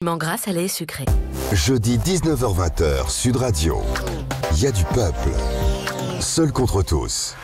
uniquement grâce à lait sucré. Jeudi 19h-20h, Sud Radio. Il y a du peuple. Seul contre tous.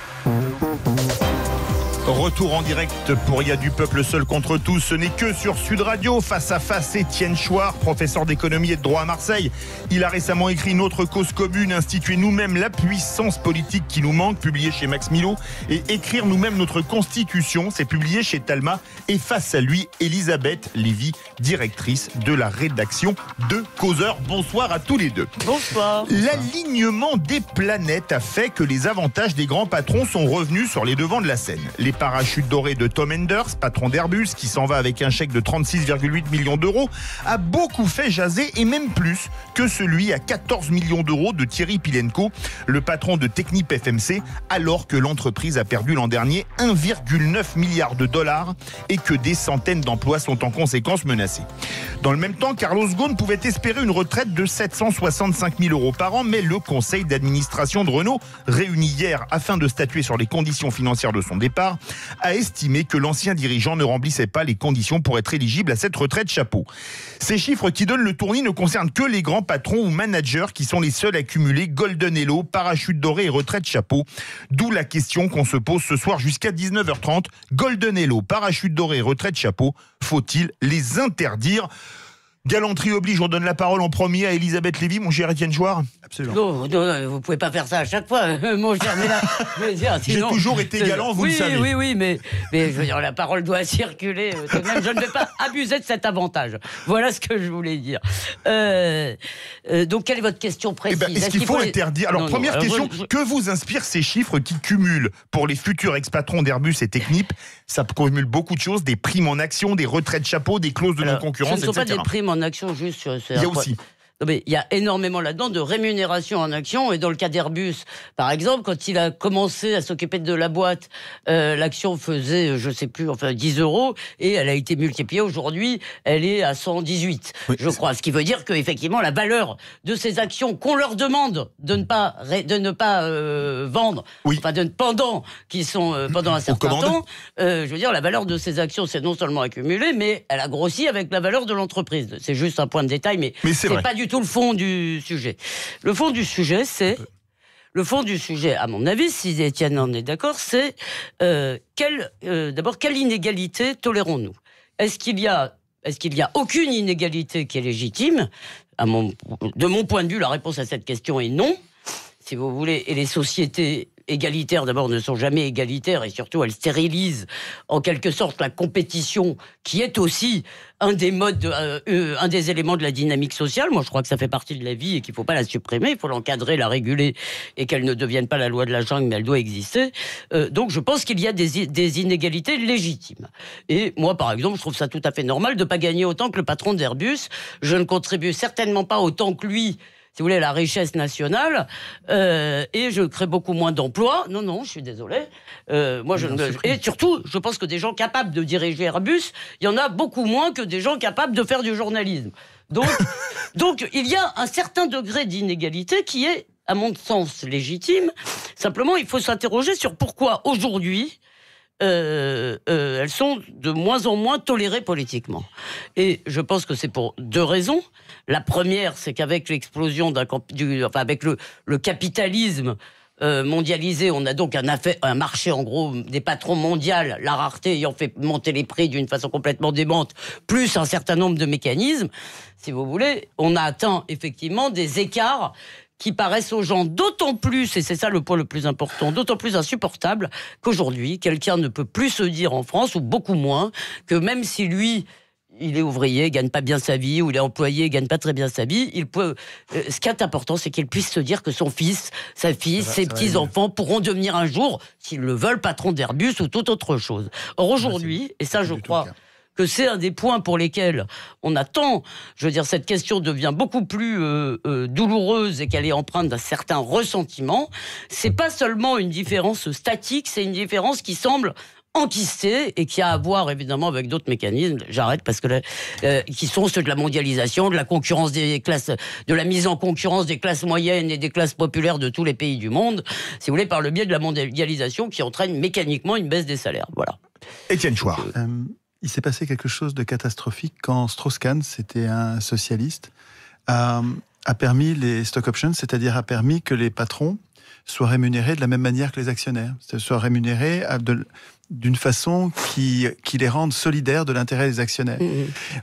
Retour en direct pour Il y a du peuple seul contre tous. Ce n'est que sur Sud Radio. Face à face, Étienne Chouard, professeur d'économie et de droit à Marseille. Il a récemment écrit Notre cause commune, instituer nous-mêmes la puissance politique qui nous manque, publié chez Max Milo, et écrire nous-mêmes notre constitution. C'est publié chez Talma. Et face à lui, Elisabeth Lévy, directrice de la rédaction de Causeur. Bonsoir à tous les deux. Bonsoir. L'alignement des planètes a fait que les avantages des grands patrons sont revenus sur les devants de la scène. Les parachutes dorés de Tom Enders, patron d'Airbus, qui s'en va avec un chèque de 36,8 millions d'euros, a beaucoup fait jaser, et même plus que celui à 14 millions d'euros de Thierry Pilenko, le patron de Technip FMC, alors que l'entreprise a perdu l'an dernier 1,9 milliard de dollars et que des centaines d'emplois sont en conséquence menacés. Dans le même temps, Carlos Ghosn pouvait espérer une retraite de 765 000 euros par an, mais le conseil d'administration de Renault, réuni hier afin de statuer sur les conditions financières de son départ, a estimé que l'ancien dirigeant ne remplissait pas les conditions pour être éligible à cette retraite chapeau. Ces chiffres qui donnent le tournis ne concernent que les grands patrons ou managers qui sont les seuls à cumuler Golden Hello, parachute doré et retraite chapeau. D'où la question qu'on se pose ce soir jusqu'à 19h30. Golden Hello, parachute doré et retraite chapeau, faut-il les interdire ? Galanterie oblige, on donne la parole en premier à Elisabeth Lévy, mon cher Étienne Chouard. Absolument. Non, vous pouvez pas faire ça à chaque fois, mon cher. Mais là, je veux dire, sinon, j'ai toujours été galant, vous le savez. Oui, mais je veux dire, la parole doit circuler. Je ne vais pas abuser de cet avantage. Voilà ce que je voulais dire. Donc, quelle est votre question précise ? Est-ce qu'il faut interdire ? Alors, première question, que vous inspirent ces chiffres qui cumulent pour les futurs ex-patrons d'Airbus et Technip ? Ça cumule beaucoup de choses, des primes en action, des retraites chapeaux, des clauses de non-concurrence, etc. Ce ne sont pas des primes en action juste sur... Il y a aussi... Non, mais il y a énormément là-dedans de rémunération en action, et dans le cas d'Airbus, par exemple, quand il a commencé à s'occuper de la boîte, l'action faisait, je sais plus, 10 euros, et elle a été multipliée. Aujourd'hui, elle est à 118, je crois. Ce qui veut dire qu'effectivement, la valeur de ces actions qu'on leur demande de ne pas vendre, pendant un certain temps, je veux dire, la valeur de ces actions s'est non seulement accumulée, mais elle a grossi avec la valeur de l'entreprise. C'est juste un point de détail, mais c'est pas du tout le fond du sujet. Le fond du sujet, à mon avis, si Étienne en est d'accord, c'est d'abord, quelle inégalité tolérons-nous ? Est-ce qu'il y a aucune inégalité qui est légitime ? De mon point de vue, la réponse à cette question est non. Si vous voulez, et les sociétés égalitaires, d'abord, ne sont jamais égalitaires, et surtout, elles stérilisent en quelque sorte la compétition, qui est aussi un des éléments de la dynamique sociale. Moi, je crois que ça fait partie de la vie et qu'il ne faut pas la supprimer, il faut l'encadrer, la réguler, et qu'elle ne devienne pas la loi de la jungle, mais elle doit exister. Donc, je pense qu'il y a des inégalités légitimes. Et moi, par exemple, je trouve ça tout à fait normal de ne pas gagner autant que le patron d'Airbus. Je ne contribue certainement pas autant que lui, si vous voulez, la richesse nationale, et je crée beaucoup moins d'emplois. Non, je suis désolé. Et surtout, je pense que des gens capables de diriger Airbus, il y en a beaucoup moins que des gens capables de faire du journalisme. Donc, il y a un certain degré d'inégalité qui est, à mon sens, légitime. Simplement, il faut s'interroger sur pourquoi, aujourd'hui, elles sont de moins en moins tolérées politiquement. Et je pense que c'est pour deux raisons. La première, c'est qu'avec l'explosion avec le capitalisme mondialisé, on a donc un marché, en gros, des patrons mondiaux, la rareté ayant fait monter les prix d'une façon complètement démente, plus un certain nombre de mécanismes, si vous voulez, on a atteint effectivement des écarts qui paraissent aux gens d'autant plus, et c'est ça le point le plus important, d'autant plus insupportable qu'aujourd'hui, quelqu'un ne peut plus se dire en France, ou beaucoup moins, que même si lui, il est ouvrier, il gagne pas bien sa vie, ou il est employé, il gagne pas très bien sa vie, il peut. Ce qui est important, c'est qu'il puisse se dire que son fils, sa fille, ses petits-enfants pourront devenir un jour, s'ils le veulent, patron d'Airbus ou toute autre chose. Or aujourd'hui, et ça je crois que c'est un des points pour lesquels on attend, je veux dire, cette question devient beaucoup plus douloureuse et qu'elle est empreinte d'un certain ressentiment. C'est pas seulement une différence statique, c'est une différence qui semble enquistés et qui a à voir évidemment avec d'autres mécanismes, j'arrête parce que qui sont ceux de la mondialisation, de la concurrence des classes, de la mise en concurrence des classes moyennes et des classes populaires de tous les pays du monde, si vous voulez, par le biais de la mondialisation qui entraîne mécaniquement une baisse des salaires. Voilà. Étienne Chouard. il s'est passé quelque chose de catastrophique quand Strauss-Kahn, c'était un socialiste, a permis les stock options, c'est-à-dire a permis que les patrons soient rémunérés de la même manière que les actionnaires, soient rémunérés d'une façon qui les rende solidaires de l'intérêt des actionnaires.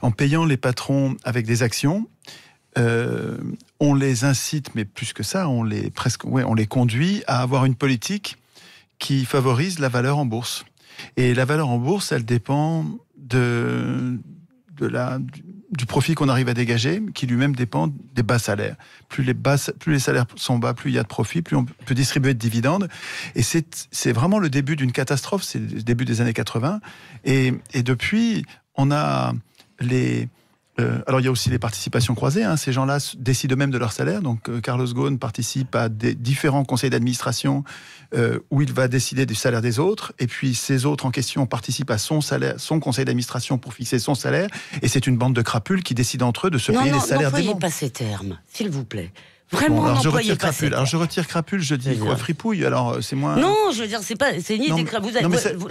En payant les patrons avec des actions, on les incite, mais plus que ça, on les conduit à avoir une politique qui favorise la valeur en bourse. Et la valeur en bourse, elle dépend du profit qu'on arrive à dégager, qui lui-même dépend des bas salaires. Plus les salaires sont bas, plus il y a de profit, plus on peut distribuer de dividendes. Et c'est vraiment le début d'une catastrophe, c'est le début des années 80. Et depuis, on a alors il y a aussi les participations croisées, ces gens-là décident eux-mêmes de leur salaire, donc Carlos Ghosn participe à des différents conseils d'administration où il va décider du salaire des autres, et puis ces autres en question participent à son conseil d'administration pour fixer son salaire, et c'est une bande de crapules qui décident entre eux de se payer des salaires des membres. N'employez pas ces termes, s'il vous plaît. Vraiment, alors n'employez pas ces termes. Alors je retire crapule, je dis quoi, fripouille, alors c'est moins... Non, je veux dire, c'est ni des crapouilles.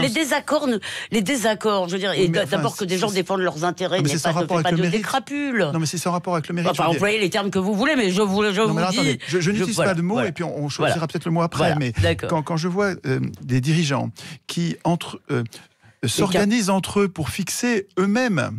Les désaccords, je veux dire, d'abord que des gens défendent leurs intérêts, n'est pas des crapules. Non, mais c'est sans rapport avec le mérite. Enfin, employez les termes que vous voulez, mais je vous dis... Je n'utilise pas de mots, et puis on choisira peut-être le mot après, mais quand je vois des dirigeants qui s'organisent entre eux pour fixer eux-mêmes...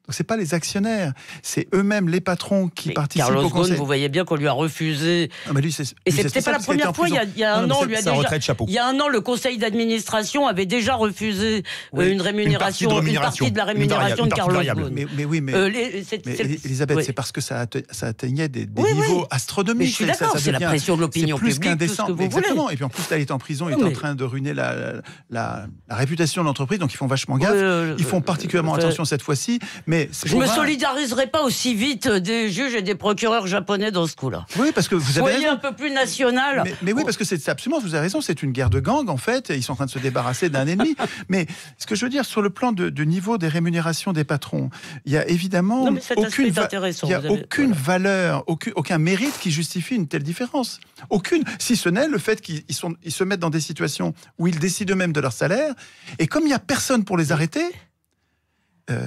Donc c'est pas les actionnaires, c'est eux-mêmes les patrons qui participent au conseil. Carlos Ghosn, vous voyez bien qu'on lui a refusé. Ah, mais lui, et c'était pas la première fois. Il y a un an, le conseil d'administration avait déjà refusé une rémunération, une partie de la rémunération de Carlos Ghosn. Mais oui, mais Elisabeth, c'est parce que ça atteignait des niveaux astronomiques. Mais je suis d'accord, c'est la pression de l'opinion publique, tout ce que vous exactement. Et puis en plus, là, il est en prison, il est en train de ruiner la réputation de l'entreprise, donc ils font vachement gaffe. Ils font particulièrement attention cette fois-ci. Je ne me solidariserai pas aussi vite des juges et des procureurs japonais dans ce coup-là. Oui, parce que vous avez raison. Un peu plus national. Mais oui, parce que c'est absolument, vous avez raison, c'est une guerre de gangs, en fait. Ils sont en train de se débarrasser d'un ennemi. Mais ce que je veux dire, sur le plan de niveau des rémunérations des patrons, il y a évidemment aucune valeur, aucun mérite qui justifie une telle différence. Aucune. Si ce n'est le fait qu'ils se mettent dans des situations où ils décident eux-mêmes de leur salaire. Et comme il n'y a personne pour les arrêter...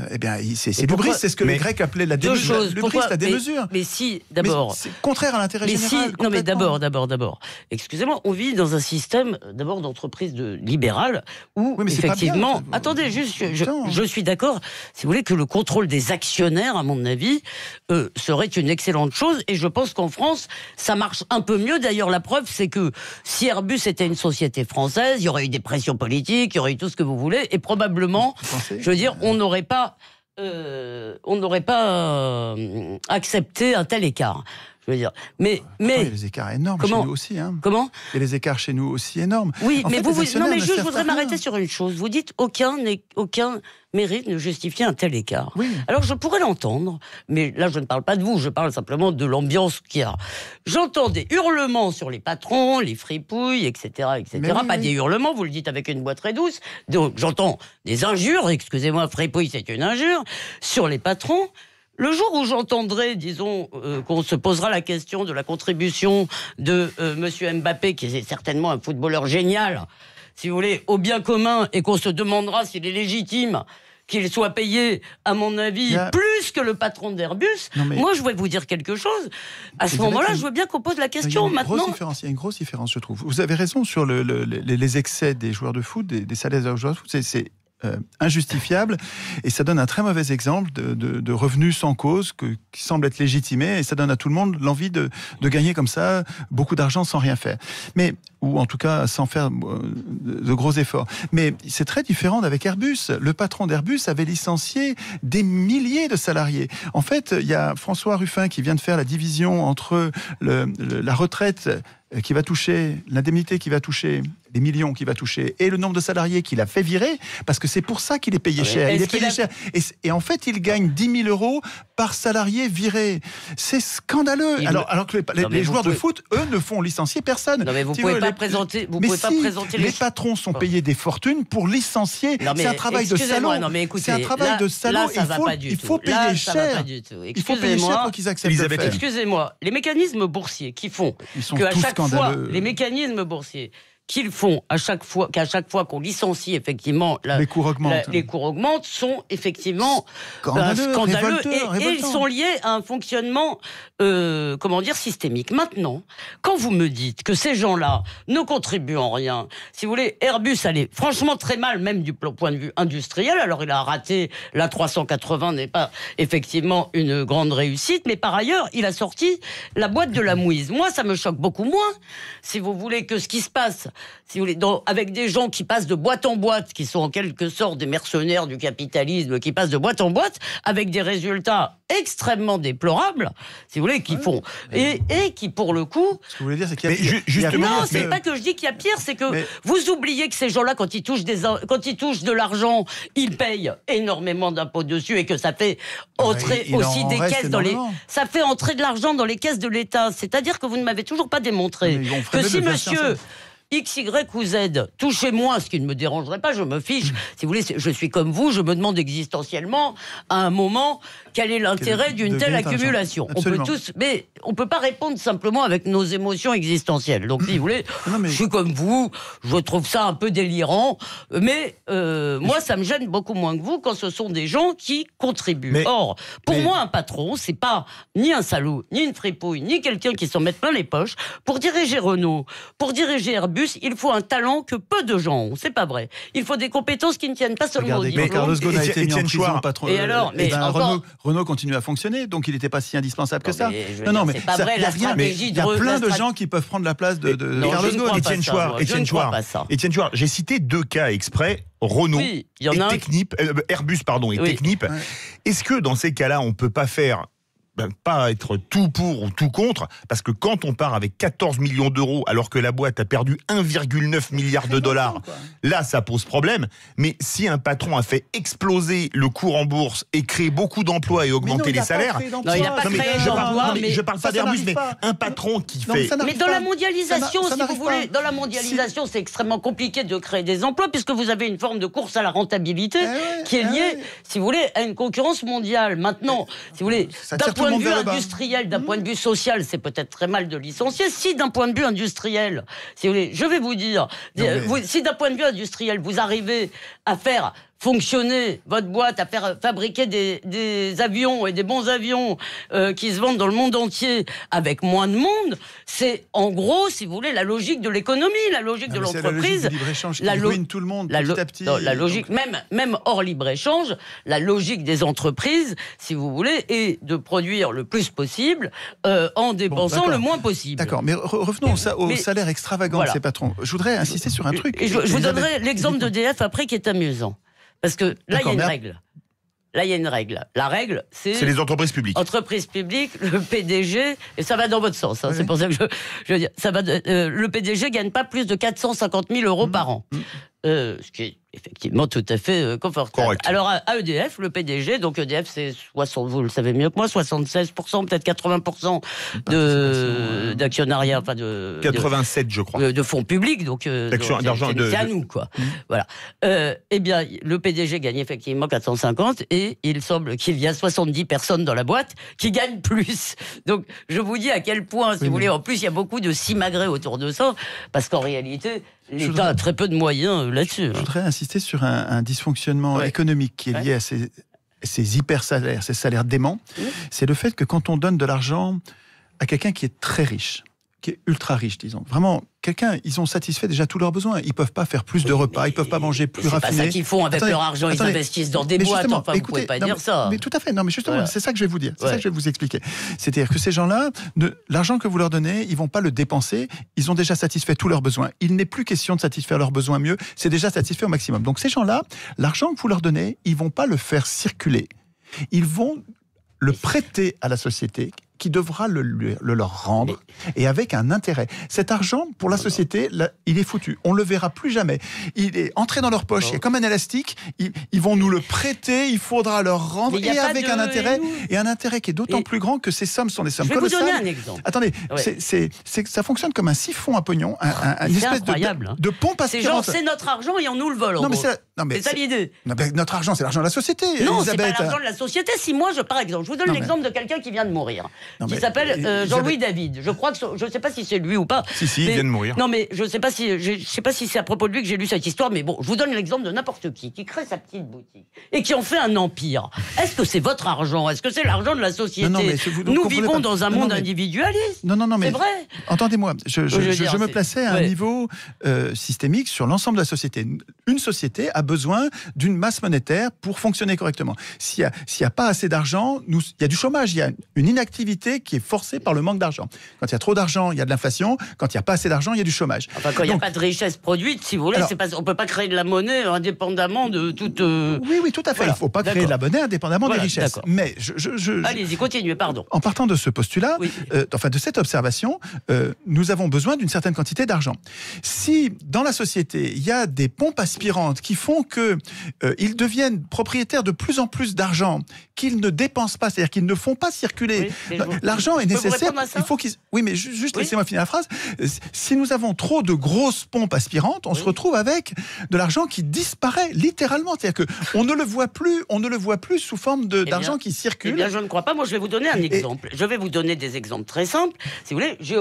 eh bien, c'est l'hubris, c'est ce que les Grecs appelaient la démesure. L'hubris, la démesure. Mais si, d'abord... c'est contraire à l'intérêt général. Non, mais d'abord. Excusez-moi, on vit dans un système, d'abord, d'entreprise libérale, où, effectivement... Attendez, juste, je suis d'accord, si vous voulez, que le contrôle des actionnaires, à mon avis, serait une excellente chose, et je pense qu'en France, ça marche un peu mieux. D'ailleurs, la preuve, c'est que si Airbus était une société française, il y aurait eu des pressions politiques, il y aurait eu tout ce que vous voulez, et probablement, je veux dire, on n'aurait pas accepté un tel écart. Je veux dire. Mais il y a des écarts énormes chez nous aussi. Comment ? Il y a des écarts chez nous aussi énormes. Oui, mais je voudrais m'arrêter sur une chose. Vous dites aucun mérite ne justifie un tel écart. Oui. Alors je pourrais l'entendre, mais là je ne parle pas de vous, je parle simplement de l'ambiance qu'il y a. J'entends des hurlements sur les patrons, les fripouilles, etc. Des hurlements, vous le dites avec une voix très douce. Donc j'entends des injures, excusez-moi, fripouille c'est une injure, sur les patrons. Le jour où j'entendrai, disons, qu'on se posera la question de la contribution de Monsieur Mbappé, qui est certainement un footballeur génial, si vous voulez, au bien commun, et qu'on se demandera s'il est légitime qu'il soit payé, à mon avis, plus que le patron d'Airbus, moi je vais vous dire quelque chose. À ce moment-là, je veux bien qu'on pose la question maintenant. Il y a une grosse différence, je trouve. Vous avez raison sur les excès des joueurs de foot, des salaires des joueurs de foot, c'est injustifiable, et ça donne un très mauvais exemple de revenus sans cause qui semble être légitimé, et ça donne à tout le monde l'envie de gagner comme ça beaucoup d'argent sans rien faire, ou en tout cas sans faire de gros efforts. Mais c'est très différent avec Airbus. Le patron d'Airbus avait licencié des milliers de salariés. En fait, il y a François Ruffin qui vient de faire la division entre la retraite qui va toucher, l'indemnité qui va toucher, les millions qui va toucher, et le nombre de salariés qu'il a fait virer, parce que c'est pour ça qu'il est payé cher. Il est payé cher. Et en fait, il gagne 10 000 euros par salarié viré. C'est scandaleux. Alors que les joueurs de foot, eux, ne font licencier personne. Non, mais vous pouvez pas présenter. Les patrons sont payés des fortunes pour licencier. C'est un travail de salaud. C'est un travail de salaud. Il faut payer cher. Il faut payer cher pour qu'ils acceptent de le faire. Excusez-moi, les mécanismes boursiers qui font qu'à chaque fois, les mécanismes boursiers qu'ils font qu'à chaque fois qu'on licencie effectivement les cours augmentent. Les cours augmentent sont effectivement scandaleux et ils sont liés à un fonctionnement systémique. Maintenant, quand vous me dites que ces gens-là ne contribuent en rien, si vous voulez, Airbus allait franchement très mal, même du point de vue industriel. Alors il a raté l'A380 n'est pas effectivement une grande réussite, mais par ailleurs il a sorti la boîte de la mouise. Moi, ça me choque beaucoup moins, si vous voulez, que ce qui se passe, si vous voulez, avec des gens qui passent de boîte en boîte, qui sont en quelque sorte des mercenaires du capitalisme, qui passent de boîte en boîte, avec des résultats extrêmement déplorables, si vous voulez, qui font et qui pour le coup. Ce que vous voulez dire, c'est qu'il y a pire. Justement, non, c'est pas que je dis qu'il y a pire, c'est que vous oubliez que ces gens-là, quand ils touchent de l'argent, ils payent énormément d'impôts dessus et que ça fait entrer aussi des caisses ça fait entrer de l'argent dans les caisses de l'État. C'est-à-dire que vous ne m'avez toujours pas démontré que si monsieur X, Y ou Z, touchez-moi, ce qui ne me dérangerait pas, je me fiche. Si vous voulez, je suis comme vous, je me demande existentiellement, à un moment, quel est l'intérêt d'une telle accumulation. Mais on peut pas répondre simplement avec nos émotions existentielles. Donc, si vous voulez, je suis comme vous, je trouve ça un peu délirant, mais moi, ça me gêne beaucoup moins que vous quand ce sont des gens qui contribuent. Or, pour moi, un patron, c'est pas ni un salaud, ni une fripouille, ni quelqu'un qui s'en met plein les poches. Pour diriger Renault, pour diriger Airbus, il faut un talent que peu de gens ont. C'est pas vrai. Il faut des compétences qui ne tiennent pas seulement au diplôme. Carlos Ghosn a été mis en prison, patron. Et alors, Renault continue à fonctionner, donc il n'était pas si indispensable que ça. Mais c'est pas vrai, la stratégie de... Il y a plein de gens qui peuvent prendre la place de Carlos Ghosn. Étienne Chouard, j'ai cité 2 cas exprès. Renault et Technip, Airbus et Technip. Est-ce que dans ces cas-là, on peut pas faire pas être tout pour ou tout contre, parce que quand on part avec 14 millions d'euros alors que la boîte a perdu 1,9 milliard de dollars, là ça pose problème. Mais si un patron a fait exploser le cours en bourse et créé beaucoup d'emplois et augmenté les salaires, il n'a pas créé d'emplois. Je parle pas d'Airbus, mais un patron qui fait... Mais dans la mondialisation, si vous voulez, dans la mondialisation, c'est extrêmement compliqué de créer des emplois puisque vous avez une forme de course à la rentabilité qui est liée, si vous voulez, à une concurrence mondiale. Maintenant, si vous voulez, d'un point de vue industriel, d'un point de vue social, c'est peut-être très mal de licencier. Si d'un point de vue industriel, si vous voulez, je vais vous dire, si d'un point de vue industriel, vous arrivez à faire fonctionner votre boîte, à faire fabriquer des avions et des bons avions qui se vendent dans le monde entier avec moins de monde, c'est en gros, si vous voulez, la logique de l'économie, la logique de l'entreprise. La logique du libre-échange qui ruine tout le monde petit à petit. La logique, même hors libre-échange, la logique des entreprises, si vous voulez, est de produire le plus possible en dépensant le moins possible. D'accord, mais revenons au salaire extravagant de ces patrons. Je voudrais insister sur un truc. Et je vous donnerai l'exemple d'EDF après qui est amusant. Parce que là, il y a une règle. La règle, c'est les entreprises publiques. Entreprises publiques, le PDG, et ça va dans votre sens. C'est pour ça que je veux dire, le PDG gagne pas plus de 450 000 euros par an. Ce qui est effectivement tout à fait confortable. Correct. Alors à EDF, le PDG, donc EDF c'est, vous le savez mieux que moi, 76%, peut-être 80% d'actionnariat, enfin 87 je crois. De fonds publics, donc d'argent c'est à nous quoi. Voilà. Eh bien, le PDG gagne effectivement 450 et il semble qu'il y a 70 personnes dans la boîte qui gagnent plus. Donc je vous dis à quel point, si vous voulez, en plus il y a beaucoup de simagrées autour de ça, parce qu'en réalité l'État a très peu de moyens là-dessus. Je voudrais insister sur un dysfonctionnement économique qui est lié à ces hyper-salaires, ces salaires déments. C'est le fait que quand on donne de l'argent à quelqu'un qui est très riche, qui est ultra riche, disons, vraiment, ils ont satisfait déjà tous leurs besoins. Ils ne peuvent pas faire plus de repas, ils ne peuvent pas manger plus raffiné. C'est pas ça qu'ils font avec leur argent, ils investissent dans des boîtes, enfin vous ne pouvez pas dire ça. Mais tout à fait, non mais justement, c'est ça que je vais vous dire, c'est ça que je vais vous expliquer. C'est-à-dire que ces gens-là, l'argent que vous leur donnez, ils ne vont pas le dépenser, ils ont déjà satisfait tous leurs besoins. Il n'est plus question de satisfaire leurs besoins mieux, c'est déjà satisfait au maximum. Donc ces gens-là, l'argent que vous leur donnez, ils ne vont pas le faire circuler. Ils vont le prêter à la société qui devra le leur rendre, et avec un intérêt. Cet argent, pour la société, là, il est foutu. On ne le verra plus jamais. Il est entré dans leur poche, il est comme un élastique, ils vont nous le prêter, il faudra leur rendre, et avec un intérêt, et un intérêt qui est d'autant plus grand que ces sommes sont des sommes colossales. Je vais vous donner un exemple. Attendez, ça fonctionne comme un siphon à pognon, une espèce de pompe aspirante. C'est notre argent et on nous le vole. Non, mais Non, mais c'est ça l'idée. Non, mais notre argent, c'est l'argent de la société. Non, c'est Elisabeth. pas l'argent de la société. Si moi, par exemple, je vous donne l'exemple de quelqu'un qui vient de mourir, qui s'appelle Jean-Louis David. Je crois que je ne sais pas si c'est lui ou pas. Si, il vient de mourir. Non, mais je ne sais pas si c'est à propos de lui que j'ai lu cette histoire. Mais bon, je vous donne l'exemple de n'importe qui crée sa petite boutique et qui en fait un empire. Est-ce que c'est votre argent? Est-ce que c'est l'argent de la société? Non, mais nous vivons dans un monde individualiste. Non, mais c'est vrai. Entendez-moi, je me plaçais à un niveau systémique sur l'ensemble de la société. Une société a besoin d'une masse monétaire pour fonctionner correctement. S'il n'y a pas assez d'argent, il y a du chômage, il y a une inactivité qui est forcée par le manque d'argent. Quand il y a trop d'argent, il y a de l'inflation. Quand il n'y a pas assez d'argent, il y a du chômage. Enfin, quand il n'y a pas de richesse produite, si vous voulez, on ne peut pas créer de la monnaie indépendamment de toute... Oui, tout à fait. Voilà. Il ne faut pas créer de la monnaie indépendamment des richesses. Mais allez-y, continuez, pardon. En partant de ce postulat, de cette observation, nous avons besoin d'une certaine quantité d'argent. Si, dans la société, il y a des pompes aspirantes qui font qu'ils deviennent propriétaires de plus en plus d'argent qu'ils ne dépensent pas, c'est-à-dire qu'ils ne font pas circuler. L'argent est nécessaire. Il faut qu'ils... Oui, mais juste laissez-moi finir la phrase. Si nous avons trop de grosses pompes aspirantes, on se retrouve avec de l'argent qui disparaît littéralement. C'est-à-dire qu'on ne le voit plus sous forme d'argent qui circule. Eh bien, je ne crois pas. Moi, je vais vous donner un exemple. Je vais vous donner des exemples très simples. Si vous voulez, je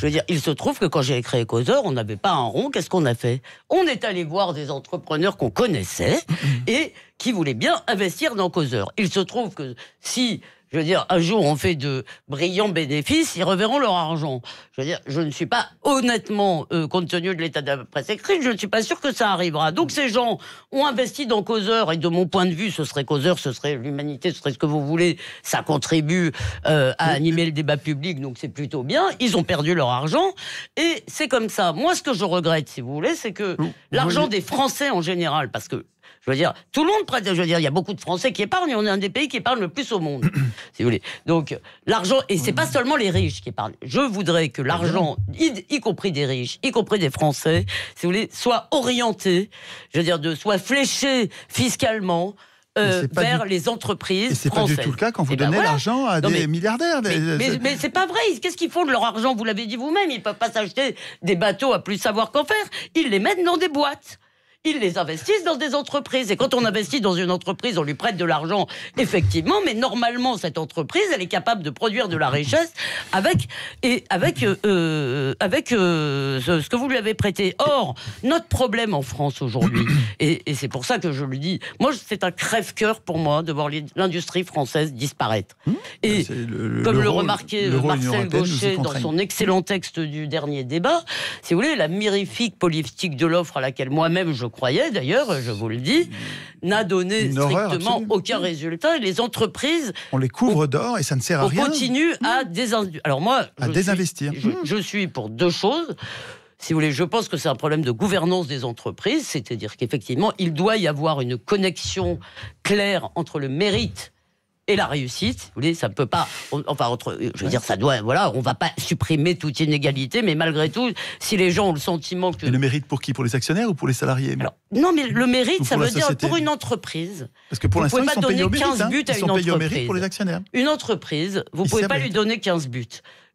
veux dire, il se trouve que quand j'ai créé Causeur, on n'avait pas un rond. Qu'est-ce qu'on a fait? On est allé voir des entrepreneurs qu'on connaissait et qui voulaient bien investir dans Causeur. Il se trouve que si, je veux dire, un jour on fait de brillants bénéfices, ils reverront leur argent. Je veux dire, je ne suis pas, honnêtement, compte tenu de l'état de la presse écrite, je ne suis pas sûr que ça arrivera. Donc ces gens ont investi dans Causeur, et de mon point de vue, ce serait Causeur, ce serait l'humanité, ce serait ce que vous voulez, ça contribue à animer le débat public, donc c'est plutôt bien. Ils ont perdu leur argent, et c'est comme ça. Moi, ce que je regrette, si vous voulez, c'est que l'argent des Français en général, parce que je veux dire, tout le monde prête. Je veux dire, il y a beaucoup de Français qui épargnent. On est un des pays qui épargne le plus au monde, si vous voulez. Donc, l'argent, et c'est pas seulement les riches qui épargnent. Je voudrais que l'argent, y compris des riches, y compris des Français, si vous voulez, soit orienté, je veux dire, soit fléché fiscalement. Vers les entreprises. Et c'est françaises. Pas du tout le cas quand vous donnez l'argent à des milliardaires. Mais c'est pas vrai. Qu'est-ce qu'ils font de leur argent? Vous l'avez dit vous-même. Ils peuvent pas s'acheter des bateaux à plus savoir qu'en faire. Ils les mettent dans des boîtes. Ils les investissent dans des entreprises. Et quand on investit dans une entreprise, on lui prête de l'argent, effectivement, mais normalement, cette entreprise, elle est capable de produire de la richesse avec ce que vous lui avez prêté. Or, notre problème en France aujourd'hui, et c'est pour ça que je le dis, moi, c'est un crève-cœur pour moi de voir l'industrie française disparaître. Et comme le remarquait Marcel Gauchet dans son excellent texte du dernier débat, si vous voulez, la mirifique politique de l'offre à laquelle moi-même je croyais, d'ailleurs, je vous le dis, n'a donné strictement aucun résultat. Et les entreprises... On les couvre d'or et ça ne sert à rien. On continue à désinvestir. Alors moi, désinvestir. Je suis pour deux choses. Si vous voulez, je pense que c'est un problème de gouvernance des entreprises, c'est-à-dire qu'effectivement, il doit y avoir une connexion claire entre le mérite et la réussite. Vous voulez, ça ne peut pas... je veux dire, ça doit... Voilà, on ne va pas supprimer toute inégalité, mais malgré tout, si les gens ont le sentiment que... Et le mérite pour qui? Pour les actionnaires ou pour les salariés? Alors, non, mais le mérite, ça veut dire pour une entreprise. Parce que pour l'instant, ils sont payés au mérite. 15 buts à une entreprise. Au mérite entreprise. Pour les actionnaires. Une entreprise, vous ne pouvez pas lui donner 15 buts.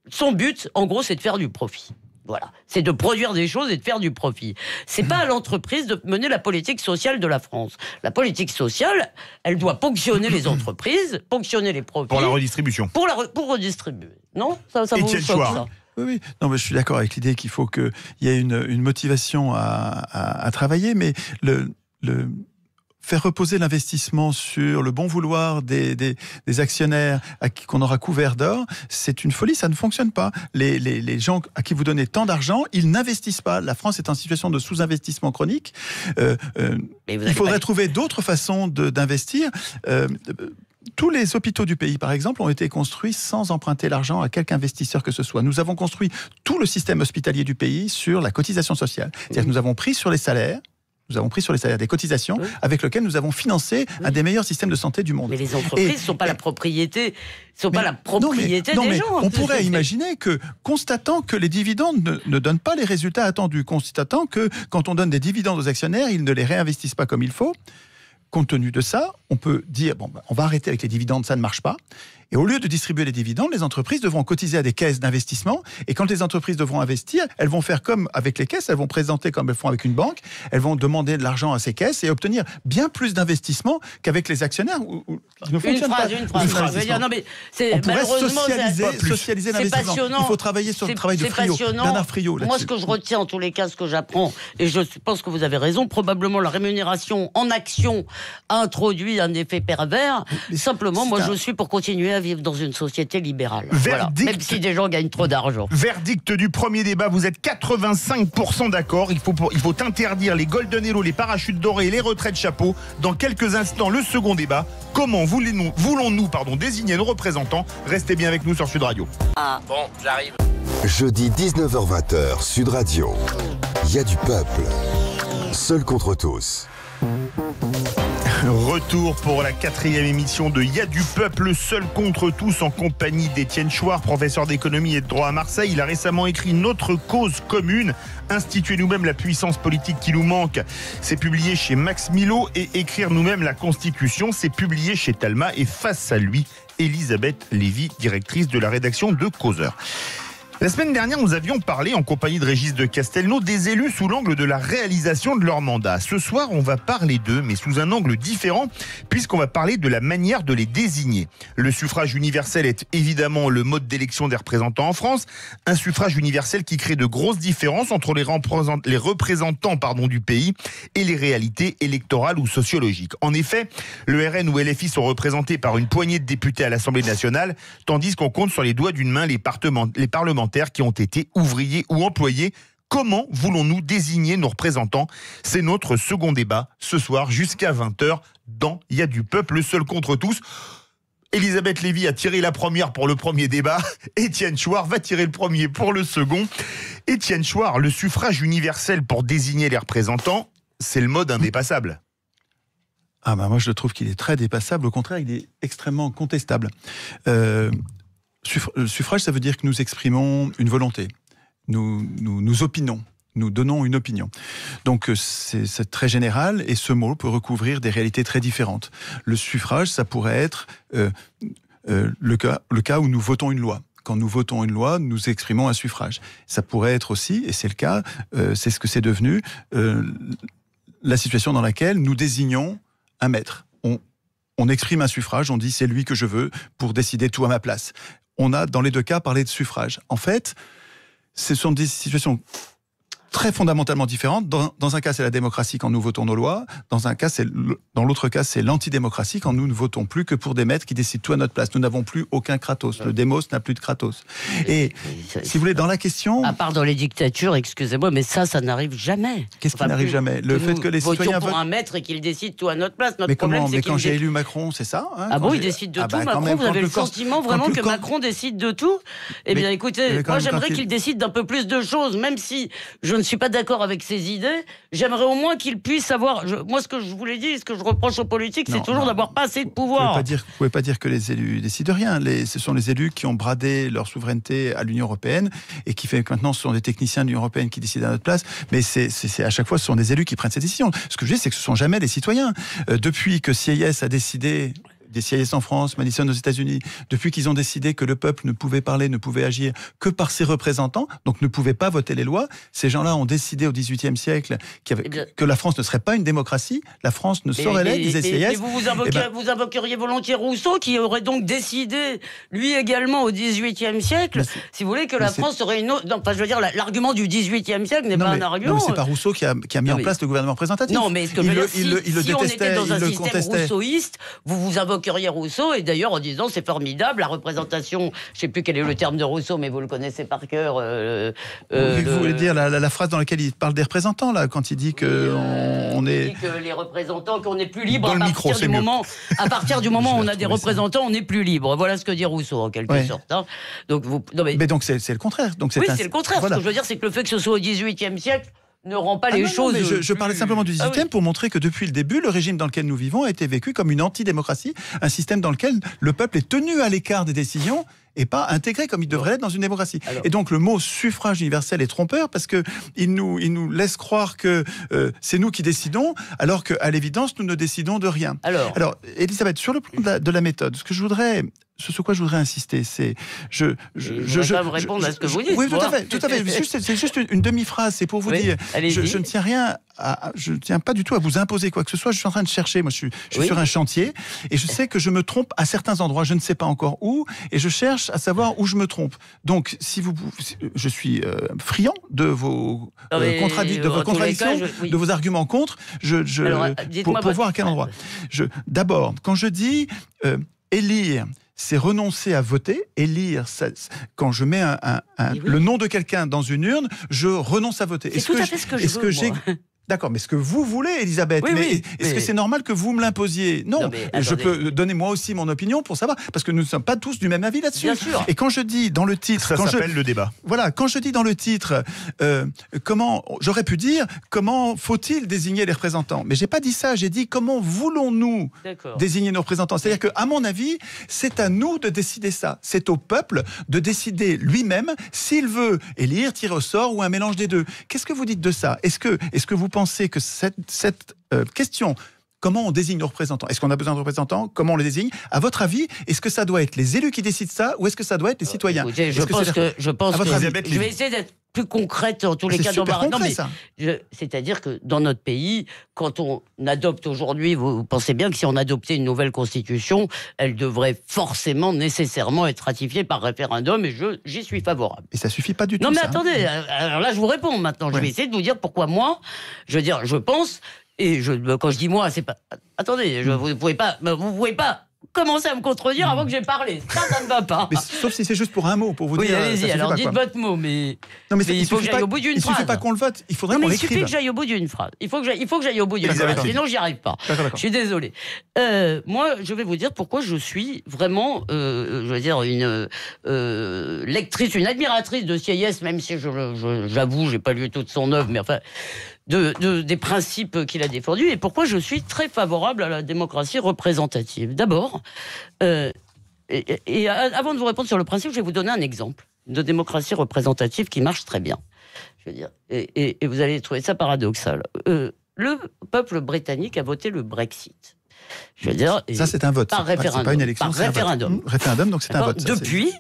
Son but, en gros, c'est de faire du profit. Voilà, c'est de produire des choses et de faire du profit. C'est pas à l'entreprise de mener la politique sociale de la France. La politique sociale, elle doit ponctionner les entreprises, ponctionner les profits. Pour la redistribution. Pour redistribuer. Non, ça vous choque, ça? Oui. Non, mais je suis d'accord avec l'idée qu'il faut qu'il y ait une motivation à travailler, mais faire reposer l'investissement sur le bon vouloir des actionnaires qu'on aura couvert d'or, c'est une folie, ça ne fonctionne pas. Les gens à qui vous donnez tant d'argent, ils n'investissent pas. La France est en situation de sous-investissement chronique. Il faudrait trouver d'autres façons d'investir. Tous les hôpitaux du pays, par exemple, ont été construits sans emprunter l'argent à quelque investisseur que ce soit. Nous avons construit tout le système hospitalier du pays sur la cotisation sociale. C'est-à-dire que nous avons pris sur les salaires des cotisations avec lesquelles nous avons financé un des meilleurs systèmes de santé du monde. Mais les entreprises ne sont pas la propriété, des gens. On pourrait imaginer que, constatant que les dividendes ne donnent pas les résultats attendus, constatant que quand on donne des dividendes aux actionnaires, ils ne les réinvestissent pas comme il faut, compte tenu de ça, on peut dire, on va arrêter avec les dividendes, ça ne marche pas. Et au lieu de distribuer les dividendes, les entreprises devront cotiser à des caisses d'investissement. Et quand les entreprises devront investir, elles vont faire comme avec les caisses, elles vont présenter comme elles font avec une banque, elles vont demander de l'argent à ces caisses et obtenir bien plus d'investissements qu'avec les actionnaires. Une phrase. Non, mais on pourrait socialiser l'investissement. Il faut travailler sur le travail de Friot. Bernard Friot. Moi, ce que je retiens, en tous les cas, ce que j'apprends, et je pense que vous avez raison, probablement la rémunération en action a introduit un effet pervers. Simplement, moi, je suis pour continuer à vivre dans une société libérale. Voilà. Même si des gens gagnent trop d'argent. Verdict du premier débat, vous êtes 85% d'accord. Il faut interdire les golden hello, les parachutes dorés et les retraites chapeaux. Dans quelques instants, le second débat. Comment voulons-nous désigner nos représentants? Restez bien avec nous sur Sud Radio. Bon, j'arrive. Jeudi 19h-20h, Sud Radio. Il y a du peuple. Seul contre tous. Retour pour la 4e émission de Y a du peuple, seul contre tous, en compagnie d'Étienne Chouard, professeur d'économie et de droit à Marseille. Il a récemment écrit Notre cause commune, instituer nous-mêmes la puissance politique qui nous manque. C'est publié chez Max Milo, et Écrire nous-mêmes la Constitution, c'est publié chez Talma. Et face à lui, Elisabeth Lévy, directrice de la rédaction de Causeur. La semaine dernière, nous avions parlé, en compagnie de Régis de Castelnau, des élus sous l'angle de la réalisation de leur mandat. Ce soir, on va parler d'eux, mais sous un angle différent, puisqu'on va parler de la manière de les désigner. Le suffrage universel est évidemment le mode d'élection des représentants en France. Un suffrage universel qui crée de grosses différences entre les représentants du pays et les réalités électorales ou sociologiques. En effet, le RN ou LFI sont représentés par une poignée de députés à l'Assemblée nationale, tandis qu'on compte sur les doigts d'une main les parlementaires qui ont été ouvriers ou employés. Comment voulons-nous désigner nos représentants? C'est notre second débat ce soir jusqu'à 20h dans Il y a du peuple, le seul contre tous. Elisabeth Lévy a tiré la première pour le premier débat. Étienne Chouard va tirer le premier pour le second. Étienne Chouard, le suffrage universel pour désigner les représentants, c'est le mode indépassable. Moi je trouve qu'il est très dépassable. Au contraire, il est extrêmement contestable. Le suffrage, ça veut dire que nous exprimons une volonté. Nous opinons. Nous donnons une opinion. Donc c'est très général, et ce mot peut recouvrir des réalités très différentes. Le suffrage, ça pourrait être le cas où nous votons une loi. Quand nous votons une loi, nous exprimons un suffrage. Ça pourrait être aussi, et c'est le cas, c'est ce que c'est devenu, la situation dans laquelle nous désignons un maître. On exprime un suffrage, on dit c'est lui que je veux pour décider tout à ma place. On a dans les deux cas parlé de suffrage. En fait, ce sont des situations très fondamentalement différentes. Dans un cas, c'est la démocratie quand nous votons nos lois. Dans l'autre cas, c'est l'antidémocratie quand nous ne votons plus que pour des maîtres qui décident tout à notre place. Nous n'avons plus aucun kratos. Le démos n'a plus de kratos. Et si vous voulez, dans la question... À part dans les dictatures, excusez-moi, mais ça n'arrive jamais. Qu'est-ce qui n'arrive jamais? Le fait que les citoyens votent pour un maître et qu'il décide tout à notre place. Notre mais problème, c'est quand j'ai élu Macron, c'est ça il décide de tout, Macron? Vous avez le sentiment vraiment que Macron décide de tout? Eh bien, écoutez, moi j'aimerais qu'il décide d'un peu plus de choses, même si je ne suis pas d'accord avec ses idées, j'aimerais au moins qu'il puisse avoir... Moi, ce que je vous l'ai dit, ce que je reproche aux politiques, c'est toujours d'avoir pas assez de pouvoir. Vous ne pouvez pas dire que les élus décident rien. Ce sont les élus qui ont bradé leur souveraineté à l'Union européenne et qui fait que maintenant, ce sont des techniciens de l'Union européenne qui décident à notre place. Mais à chaque fois, ce sont des élus qui prennent ces décisions. Ce que je dis, c'est que ce ne sont jamais les citoyens. Depuis que CIS a décidé... des CIS en France, Madison aux États-Unis, depuis qu'ils ont décidé que le peuple ne pouvait parler, ne pouvait agir que par ses représentants, donc ne pouvait pas voter les lois, ces gens-là ont décidé au XVIIIe siècle que la France ne serait pas une démocratie, la France ne saurait l'être, disait CIS. Vous invoqueriez volontiers Rousseau, qui aurait donc décidé, lui également, au XVIIIe siècle, si vous voulez, que la France serait une autre... Non, je veux dire, l'argument du XVIIIe siècle n'est pas un argument. Non, mais c'est pas Rousseau qui a mis en place le gouvernement représentatif. Non, mais si on était dans un système rousseauiste, vous invoqueriez Rousseau, et d'ailleurs en disant c'est formidable, la représentation, je ne sais plus quel est le terme de Rousseau, mais vous le connaissez par cœur. Vous voulez dire la phrase dans laquelle il parle des représentants, là, quand il dit qu'on est... Il dit que les représentants, qu'on est plus libre à partir du moment où on a des représentants, on est plus libre. Voilà ce que dit Rousseau, en quelque sorte. Hein. Donc, mais donc c'est le contraire. Donc c'est le contraire. Voilà. Ce que je veux dire, c'est que le fait que ce soit au XVIIIe siècle, ne rend pas les non, choses. mais je parlais simplement du 18e oui. pour montrer que depuis le début, le régime dans lequel nous vivons a été vécu comme une antidémocratie, un système dans lequel le peuple est tenu à l'écart des décisions et pas intégré comme il devrait l'être dans une démocratie. Alors. Et donc le mot suffrage universel est trompeur parce que il nous laisse croire que c'est nous qui décidons, alors qu'à l'évidence nous ne décidons de rien. Alors, Elisabeth, sur le plan de la méthode, ce sur quoi je voudrais insister, c'est je vais vous répondre à ce que vous dites. Oui, tout à fait. C'est juste une demi-phrase. C'est pour vous dire, je ne tiens je ne tiens pas du tout à vous imposer quoi que ce soit. Je suis en train de chercher. Moi, je suis sur un chantier et je sais que je me trompe à certains endroits. Je ne sais pas encore où et je cherche à savoir où je me trompe. Donc, je suis friand de vos contradictions, de vos arguments contre. Pour voir à quel endroit. D'abord, quand je dis élire, c'est renoncer à voter. Élire, quand je mets le nom de quelqu'un dans une urne, je renonce à voter. C'est tout à fait ce que je veux, moi. D'accord, mais ce que vous voulez, Elisabeth, est-ce que c'est normal que vous me l'imposiez ? Non, je peux donner moi aussi mon opinion pour savoir, parce que nous ne sommes pas tous du même avis là-dessus. Bien sûr. Et quand je dis dans le titre... Ça s'appelle le débat. Voilà, quand je dis dans le titre, j'aurais pu dire, comment faut-il désigner les représentants ? Mais j'ai pas dit ça, j'ai dit, comment voulons-nous désigner nos représentants ? C'est-à-dire qu'à mon avis, c'est à nous de décider ça. C'est au peuple de décider lui-même s'il veut élire, tirer au sort ou un mélange des deux. Qu'est-ce que vous dites de ça ? Est-ce que vous pensez que cette question, comment on désigne nos représentants, est-ce qu'on a besoin de représentants, comment on les désigne, à votre avis, est-ce que ça doit être les élus qui décident ça ou est-ce que ça doit être les citoyens ? Écoutez, je vais essayer d'être plus concrète en tous les cas. C'est-à-dire que dans notre pays, quand on adopte aujourd'hui, vous pensez bien que si on adoptait une nouvelle constitution, elle devrait forcément, nécessairement être ratifiée par référendum et j'y suis favorable. Et ça suffit pas du tout. Non mais attendez, alors là je vous réponds maintenant. Je vais essayer de vous dire pourquoi moi, je pense, et quand je dis moi, c'est pas... Attendez, vous pouvez pas commencer à me contredire avant que j'ai parlé. Ça ne va pas. Mais sauf si c'est juste pour un mot, pour vous dire... Oui, allez-y, alors dites votre mot, mais il faut que j'aille au bout d'une phrase. Il ne suffit pas qu'on le vote, il faudrait qu'on l'écrive. Il suffit que j'aille au bout d'une phrase. Il faut que j'aille au bout d'une phrase, sinon j'y arrive pas. D'accord. Je suis désolé. Moi, je vais vous dire pourquoi je suis vraiment, une lectrice, une admiratrice de Sieyès, même si j'avoue, j'ai pas lu toute son œuvre, mais enfin... des principes qu'il a défendus et pourquoi je suis très favorable à la démocratie représentative. D'abord, avant de vous répondre sur le principe, je vais vous donner un exemple de démocratie représentative qui marche très bien. Je veux dire, et vous allez trouver ça paradoxal. Le peuple britannique a voté le Brexit. Je veux dire, ça c'est un vote. Par référendum. C'est pas une élection. Par référendum. Référendum, donc c'est un vote. Depuis.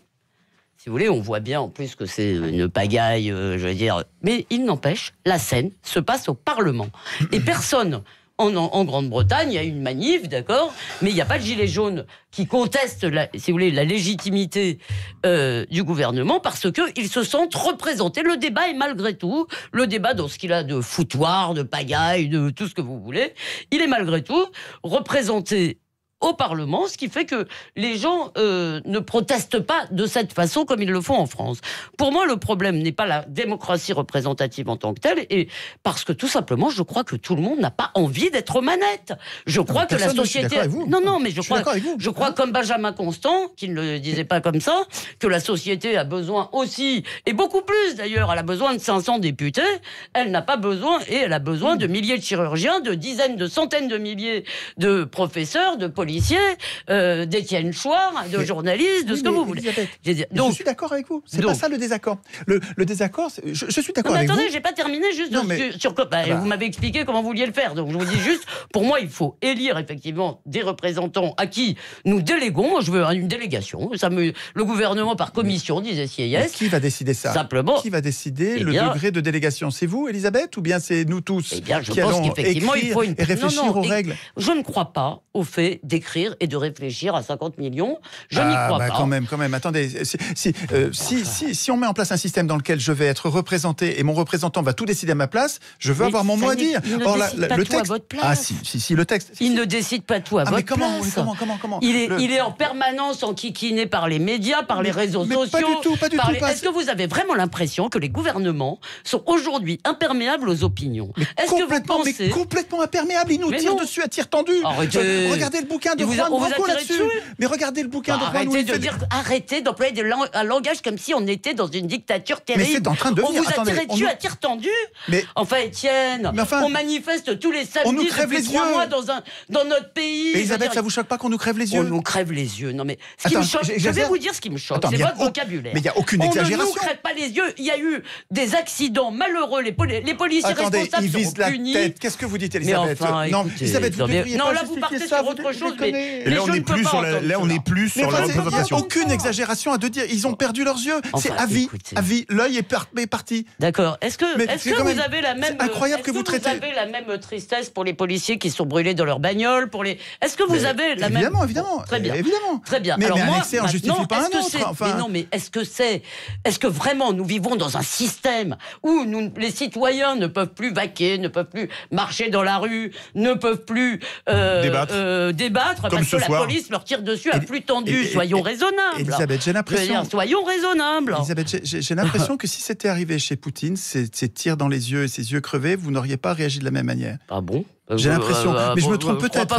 Si vous voulez, on voit bien en plus que c'est une pagaille, je veux dire. Mais il n'empêche, la scène se passe au Parlement. Et personne, en Grande-Bretagne, il y a une manif, d'accord, mais il n'y a pas de gilet jaune qui conteste, si vous voulez, la légitimité du gouvernement parce qu'ils se sentent représentés. Le débat est malgré tout, le débat dans ce qu'il a de foutoir, de pagaille, de tout ce que vous voulez, il est malgré tout représenté au Parlement, ce qui fait que les gens ne protestent pas de cette façon comme ils le font en France. Pour moi, le problème n'est pas la démocratie représentative en tant que telle, et parce que tout simplement, je crois que tout le monde n'a pas envie d'être aux manettes. Je crois que la société... Non, mais je crois comme Benjamin Constant, qui ne le disait pas comme ça, que la société a besoin aussi, et beaucoup plus d'ailleurs, elle a besoin de 500 députés, elle n'a pas besoin, et elle a besoin de milliers de chirurgiens, de dizaines, de centaines de milliers de professeurs, de policiers, d'Étienne Chouard, de journalistes, de ce que vous voulez. Donc, je suis d'accord avec vous. C'est pas ça le désaccord. Le désaccord, je suis d'accord avec vous. Attendez, j'ai pas terminé juste sur vous m'avez expliqué comment vous vouliez le faire. Donc je vous dis juste, pour moi, il faut élire effectivement des représentants à qui nous déléguons. Moi, je veux une délégation. Le gouvernement par commission, disait Sieyès. Qui va décider ça ? Simplement. Qui va décider le degré de délégation ? C'est vous, Elisabeth, ou bien c'est nous tous qui allons écrire et réfléchir aux règles ? Je ne crois pas au fait d'écrire et de réfléchir à 50 millions. Je n'y crois pas. Quand même. Attendez, si on met en place un système dans lequel je vais être représenté et mon représentant va tout décider à ma place, je veux avoir mon mot à dire. Or, le texte... à votre place. Ah si, le texte... Il ne décide pas tout à votre place. Comment Il est en permanence enquiquiné par les médias, par les réseaux sociaux. Pas du tout. Est-ce que vous avez vraiment l'impression que les gouvernements sont aujourd'hui imperméables aux opinions ? Complètement imperméables. Ils nous tirent dessus à tir tendu. Regardez le bouquin bouquin de Juan Branco là-dessus. Mais regardez le bouquin de Juan Branco. Arrêtez d'employer un langage comme si on était dans une dictature terrible. Mais c'est en train de devenir. On vous a tiré dessus à tir tendu. Enfin, Étienne, on manifeste tous les samedis depuis 3 mois dans notre pays. Et Elisabeth, ça vous choque pas qu'on nous crève les yeux? On nous crève les yeux. Non mais ce qui me choque, je vais vous dire ce qui me choque, c'est votre vocabulaire. Mais il n'y a aucune exagération. On ne nous crève pas les yeux. Il y a eu des accidents malheureux. Les policiers responsables ils visent seront punis. la tête. Qu'est-ce que vous dites, Elisabeth? Non, Elisabeth, vous devriez non, pas là vous partez sur autre chose. Mais là, on n'est plus sur la représentation. Il n'y a aucune exagération à de dire. Ils ont perdu leurs yeux. C'est à vie. À vie. L'œil est parti. D'accord. Est-ce que vous avez la même... C'est incroyable que vous traitez... Vous avez la même tristesse pour les policiers qui sont brûlés dans leur bagnole, pour les... Est-ce que vous avez la même... Évidemment. Très bien. Évidemment. Très bien. Mais alors un excès en justifie pas un autre. Mais non, mais est-ce que vraiment nous vivons dans un système où les citoyens ne peuvent plus vaquer, ne peuvent plus marcher dans la rue, ne peuvent plus débattre parce que la police leur tire dessus à flux tendu. Soyons raisonnables. Elisabeth, j'ai l'impression... Soyons raisonnables. Elisabeth, j'ai l'impression que si c'était arrivé chez Poutine, ces tirs dans les yeux et ses yeux crevés, vous n'auriez pas réagi de la même manière. Ah bon? J'ai l'impression, mais je me trompe peut-être.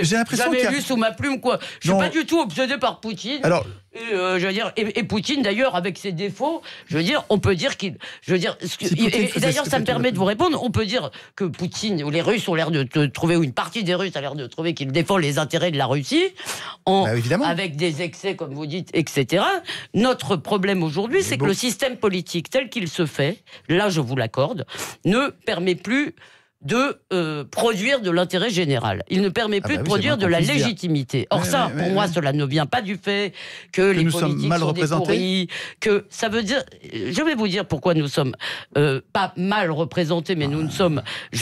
J'ai l'impression qu'il lu sous ma plume quoi. Je suis pas du tout obsédé par Poutine. Alors, je veux dire, et Poutine d'ailleurs avec ses défauts, je veux dire, on peut dire qu'il, je veux dire, et d'ailleurs ça me permet de vous répondre. On peut dire que Poutine ou les Russes ont l'air de trouver, ou une partie des Russes a l'air de trouver qu'il défend les intérêts de la Russie, avec des excès comme vous dites, etc. Notre problème aujourd'hui, c'est que le système politique tel qu'il se fait, là je vous l'accorde, ne permet plus de produire de l'intérêt général. Il ne permet plus de produire de la légitimité. Or pour moi, cela ne vient pas du fait que les politiques sont des pourris, que ça veut dire... Je vais vous dire pourquoi nous sommes pas mal représentés, mais nous ne sommes...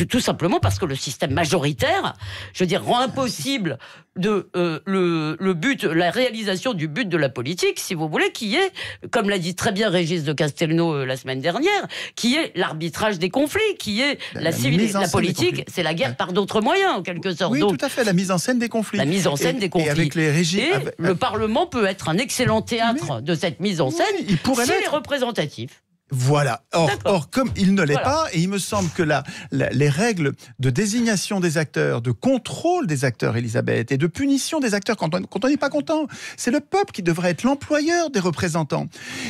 tout simplement parce que le système majoritaire, je veux dire, rend impossible le but, la réalisation du but de la politique, si vous voulez, qui est, comme l'a dit très bien Régis de Castelnau la semaine dernière, qui est l'arbitrage des conflits, qui est la civilisation. La politique, c'est la guerre par d'autres moyens, en quelque sorte. Oui, tout à fait, la mise en scène des conflits. La mise en scène des conflits. Et avec les régimes... le Parlement peut être un excellent théâtre de cette mise en scène, s'il est représentatif. Voilà. Or, comme il ne l'est pas, et il me semble que les règles de désignation des acteurs, de contrôle des acteurs, Elisabeth, et de punition des acteurs quand on n'est pas content, c'est le peuple qui devrait être l'employeur des représentants.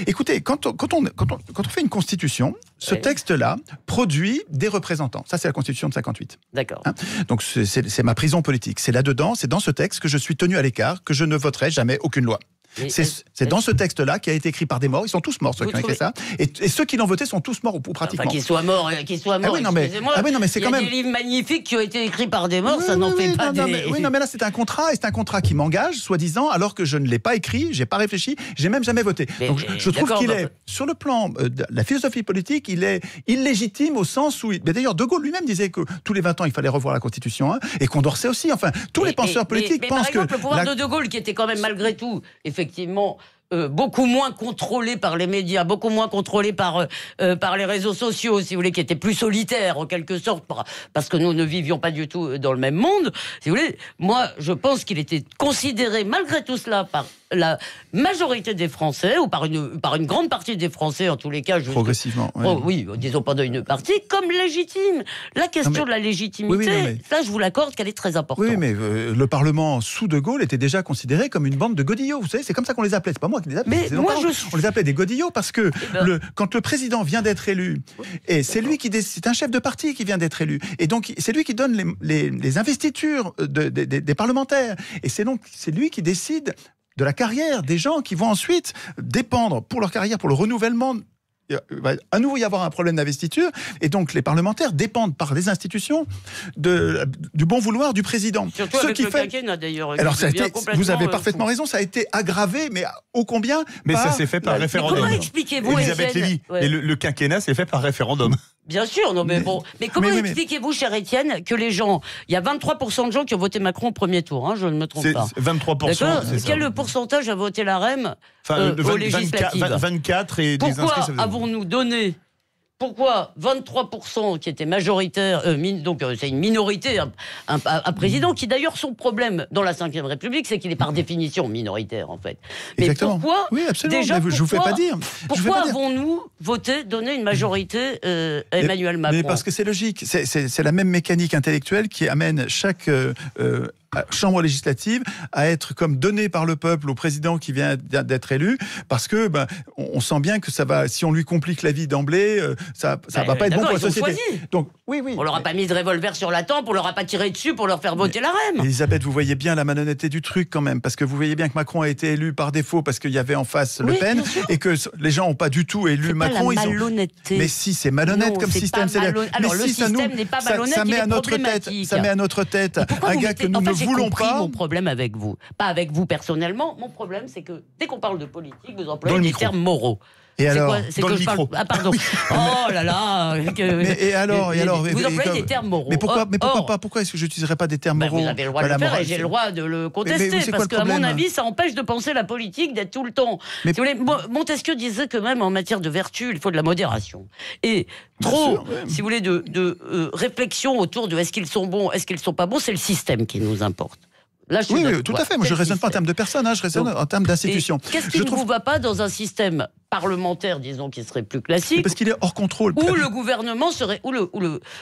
Écoutez, quand on fait une constitution, ce texte-là produit des représentants. Ça, c'est la constitution de 58. D'accord. Donc, c'est ma prison politique. C'est là-dedans, c'est dans ce texte que je suis tenu à l'écart, que je ne voterai jamais aucune loi. C'est dans ce texte-là qui a été écrit par des morts. Ils sont tous morts, ceux qui ont écrit ça. Et ceux qui l'ont voté sont tous morts ou pratiquement. Enfin, qu'ils soient morts, excusez-moi. Il y a des livres magnifiques qui ont été écrits par des morts, ça n'en fait pas des... mais là, c'est un contrat, et c'est un contrat qui m'engage, soi-disant, alors que je ne l'ai pas écrit, j'ai pas réfléchi, j'ai même jamais voté. Donc, je trouve qu'il est, sur le plan de la philosophie politique, il est illégitime au sens où... D'ailleurs, De Gaulle lui-même disait que tous les 20 ans, il fallait revoir la Constitution, et Condorcet aussi. Enfin, tous les penseurs politiques pensent que... Par exemple, le pouvoir de Gaulle, qui était quand même, malgré tout, effectivement, beaucoup moins contrôlé par les médias, beaucoup moins contrôlé par les réseaux sociaux, si vous voulez, qui étaient plus solitaires en quelque sorte, parce que nous ne vivions pas du tout dans le même monde. Si vous voulez, moi, je pense qu'il était considéré malgré tout cela par la majorité des Français, ou par une grande partie des Français, en tous les cas, progressivement. Oui, disons pendant une partie, comme légitime. La question de la légitimité, là, je vous l'accorde qu'elle est très importante. Oui, mais le Parlement sous De Gaulle était déjà considéré comme une bande de godillots. Vous savez, c'est comme ça qu'on les appelait. C'est pas moi qui les appelais. Mais on les appelait des godillots parce que quand le président vient d'être élu, et c'est lui qui c'est un chef de parti qui vient d'être élu, et donc c'est lui qui donne les investitures des parlementaires, et c'est lui qui décide de la carrière des gens qui vont ensuite dépendre pour leur carrière, pour le renouvellement. Il va à nouveau y avoir un problème d'investiture, et donc les parlementaires dépendent par les institutions du bon vouloir du président. Surtout avec le quinquennat d'ailleurs. Alors vous avez parfaitement raison, ça a été aggravé, mais ô combien. Mais ça s'est fait par référendum. Comment expliquez-vous, Elisabeth Lévy, le quinquennat s'est fait par référendum. Bien sûr, non mais bon. Mais comment expliquez-vous, cher Étienne, que les gens, il y a 23% de gens qui ont voté Macron au premier tour, je ne me trompe pas. 23%. Quel pourcentage a voté la REM aux législatives? 24 et des inscrits. Pourquoi avons-nous donné Pourquoi 23% qui étaient majoritaires, donc c'est une minorité, un président qui d'ailleurs son problème dans la Ve République, c'est qu'il est par définition minoritaire en fait. Mais exactement. Pourquoi oui, absolument. Déjà, je vous fais pas dire. Pourquoi avons-nous voté, donné une majorité à Emmanuel Macron? Mais parce que c'est logique. C'est la même mécanique intellectuelle qui amène chaque chambre législative à être comme donné par le peuple au président qui vient d'être élu, parce que on sent bien que ça va, si on lui complique la vie d'emblée, ça va pas être bon pour la société. Donc oui. On leur a pas mis de revolver sur la tempe, on leur a pas tiré dessus pour leur faire voter la REM. Elisabeth, vous voyez bien la malhonnêteté du truc quand même, parce que vous voyez bien que Macron a été élu par défaut parce qu'il y avait en face Le Pen et que les gens n'ont pas du tout élu Macron. Pas la malhonnêteté. Mais si, c'est malhonnête comme système. Alors le système n'est pas malhonnête, ça met il est à notre problématique. tête. Ça met à notre tête un gars que nous ne voulons pas. Mon problème avec vous, pas avec vous personnellement. Mon problème, c'est que dès qu'on parle de politique, vous employez des termes moraux. Et alors, c'est que je parle... Ah pardon. Oh là là. Et alors, vous employez des termes moraux. Mais pourquoi pas? Pourquoi est-ce que je n'utiliserai pas des termes moraux? Vous avez le droit de le faire et j'ai le droit de le contester. Parce qu'à mon avis, ça empêche de penser la politique, d'être tout le temps. Si vous voulez, Montesquieu disait que même en matière de vertu, il faut de la modération. Et trop, si vous voulez, de réflexion autour de est-ce qu'ils sont bons, est-ce qu'ils ne sont pas bons, c'est le système qui nous importe. Là, oui, tout à fait. Moi, je ne raisonne pas en termes de personnes, je raisonne en termes d'institutions. Qu'est-ce qui ne vous va pas dans un système parlementaire, disons, qui serait plus classique? Parce qu'il est hors contrôle. Où le gouvernement serait,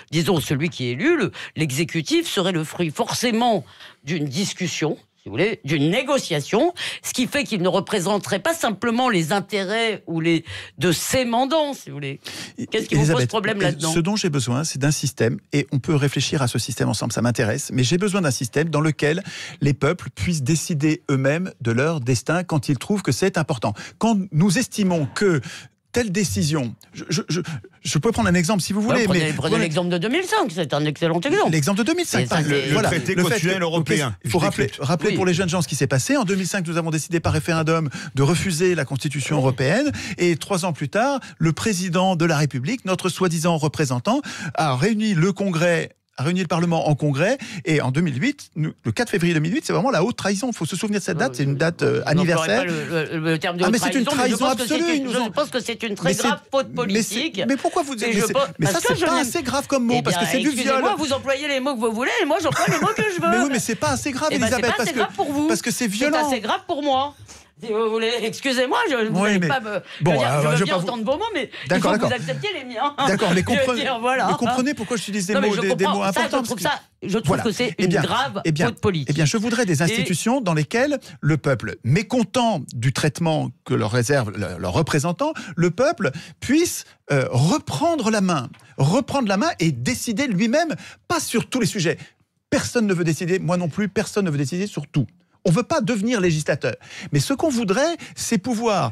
disons, celui qui est élu, l'exécutif serait le fruit forcément d'une discussion, si vous voulez, d'une négociation, ce qui fait qu'il ne représenterait pas simplement les intérêts de ses mandants, si vous voulez. Qu'est-ce qui vous pose problème là-dedans? Ce dont j'ai besoin, c'est d'un système, et on peut réfléchir à ce système ensemble, ça m'intéresse, mais j'ai besoin d'un système dans lequel les peuples puissent décider eux-mêmes de leur destin quand ils trouvent que c'est important. Quand nous estimons que telle décision, je peux prendre un exemple si vous voulez. Prenez l'exemple de 2005, c'est un excellent exemple. L'exemple de 2005, le traité constitutionnel européen. Il faut rappeler pour les jeunes gens ce qui s'est passé. En 2005, nous avons décidé par référendum de refuser la Constitution européenne. Et 3 ans plus tard, le président de la République, notre soi-disant représentant, a réuni le Parlement en congrès, et en 2008, le 4 février 2008, c'est vraiment la haute trahison. Il faut se souvenir de cette date, c'est une date anniversaire. Le terme de haute mais c'est une trahison absolue. Je pense que c'est une très grave faute politique. Mais pourquoi vous dites mais ça, c'est pas assez grave comme mot, parce que c'est du viol. Excusez-moi, vous employez les mots que vous voulez, et moi j'emploie les mots que je veux. Mais oui, mais c'est pas assez grave, Elisabeth, c'est pas assez grave pour vous. Parce que c'est violent. C'est assez grave pour moi. Si vous voulez, excusez-moi, je ne veux pas me... je veux bien entendre vos mots, mais il faut que vous acceptiez les miens. D'accord, mais comprenez pourquoi j'utilise des mots importants. Je trouve que c'est une grave faute politique. Eh bien, je voudrais des institutions dans lesquelles le peuple, mécontent du traitement que leur réservent leurs représentants, le peuple puisse reprendre la main et décider lui-même, pas sur tous les sujets. Personne ne veut décider, moi non plus, personne ne veut décider sur tout. On ne veut pas devenir législateur. Mais ce qu'on voudrait, c'est pouvoir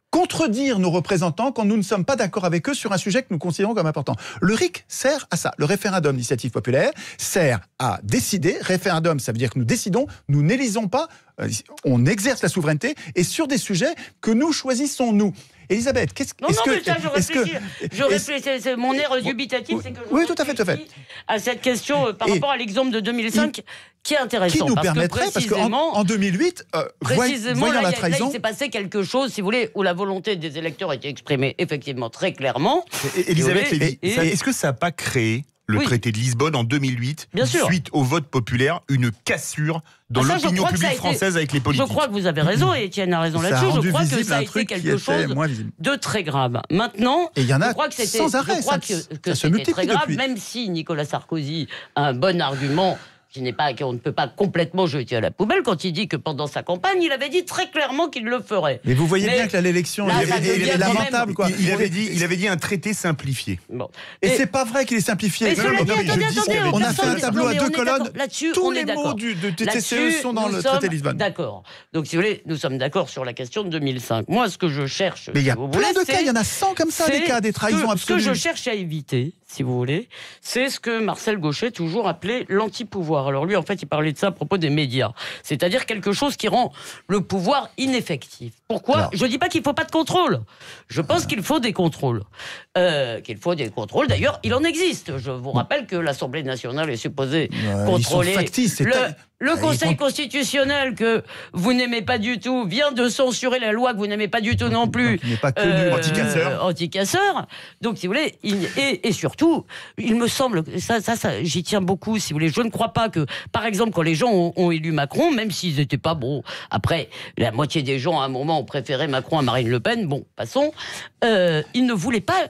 contredire nos représentants quand nous ne sommes pas d'accord avec eux sur un sujet que nous considérons comme important. Le RIC sert à ça. Le référendum d'initiative populaire sert à décider. Référendum, ça veut dire que nous décidons, nous n'élisons pas, on exerce la souveraineté, et sur des sujets que nous choisissons, nous. Elisabeth, je réfléchis, c'est mon air dubitatif, c'est que tout à fait. À cette question par rapport à l'exemple de 2005, qui est intéressant. Qui nous permettrait, parce qu'en 2008, voyant la trahison... Là, il s'est passé quelque chose, si vous voulez, où la volonté des électeurs était exprimée effectivement très clairement. Elisabeth Lévy, est-ce que ça n'a pas créé le traité de Lisbonne en 2008, suite au vote populaire, une cassure dans l'opinion publique française avec les politiques? Je crois que vous avez raison, et Étienne a raison là-dessus. Je crois que ça a été quelque chose de très grave. Maintenant, je crois que c'était très grave, même si Nicolas Sarkozy a un bon argument qu'on ne peut pas complètement jeter à la poubelle quand il dit que pendant sa campagne, il avait dit très clairement qu'il le ferait. Mais vous voyez bien que l'élection est lamentable, quoi. Il avait dit un traité simplifié. Bon. Et c'est pas vrai qu'il est simplifié. On a fait un tableau à 2 colonnes. Tous les mots du TCE sont dans le traité de Lisbonne. D'accord. Donc, si vous voulez, nous sommes d'accord sur la question de 2005. Moi, ce que je cherche... Mais il y a plein de cas, il y en a 100 comme ça, des cas, des trahisons absolues. Ce que je cherche à éviter, si vous voulez, c'est ce que Marcel Gauchet toujours appelait l'anti-pouvoir. Alors lui, en fait, il parlait de ça à propos des médias. C'est-à-dire quelque chose qui rend le pouvoir ineffectif. Pourquoi ? Je ne dis pas qu'il ne faut pas de contrôle. Je pense qu'il faut des contrôles. D'ailleurs, il en existe. Je vous rappelle que l'Assemblée nationale est supposée contrôler... Ils sont factices. Le Conseil constitutionnel, que vous n'aimez pas du tout, vient de censurer la loi que vous n'aimez pas du tout non plus. Il n'est pas que anti-casseur. Donc, si vous voulez, et surtout, il me semble, ça j'y tiens beaucoup, si vous voulez. Je ne crois pas que, par exemple, quand les gens ont élu Macron, même s'ils n'étaient pas bons, après, la moitié des gens, à un moment, ont préféré Macron à Marine Le Pen, bon, passons, ils ne voulaient pas,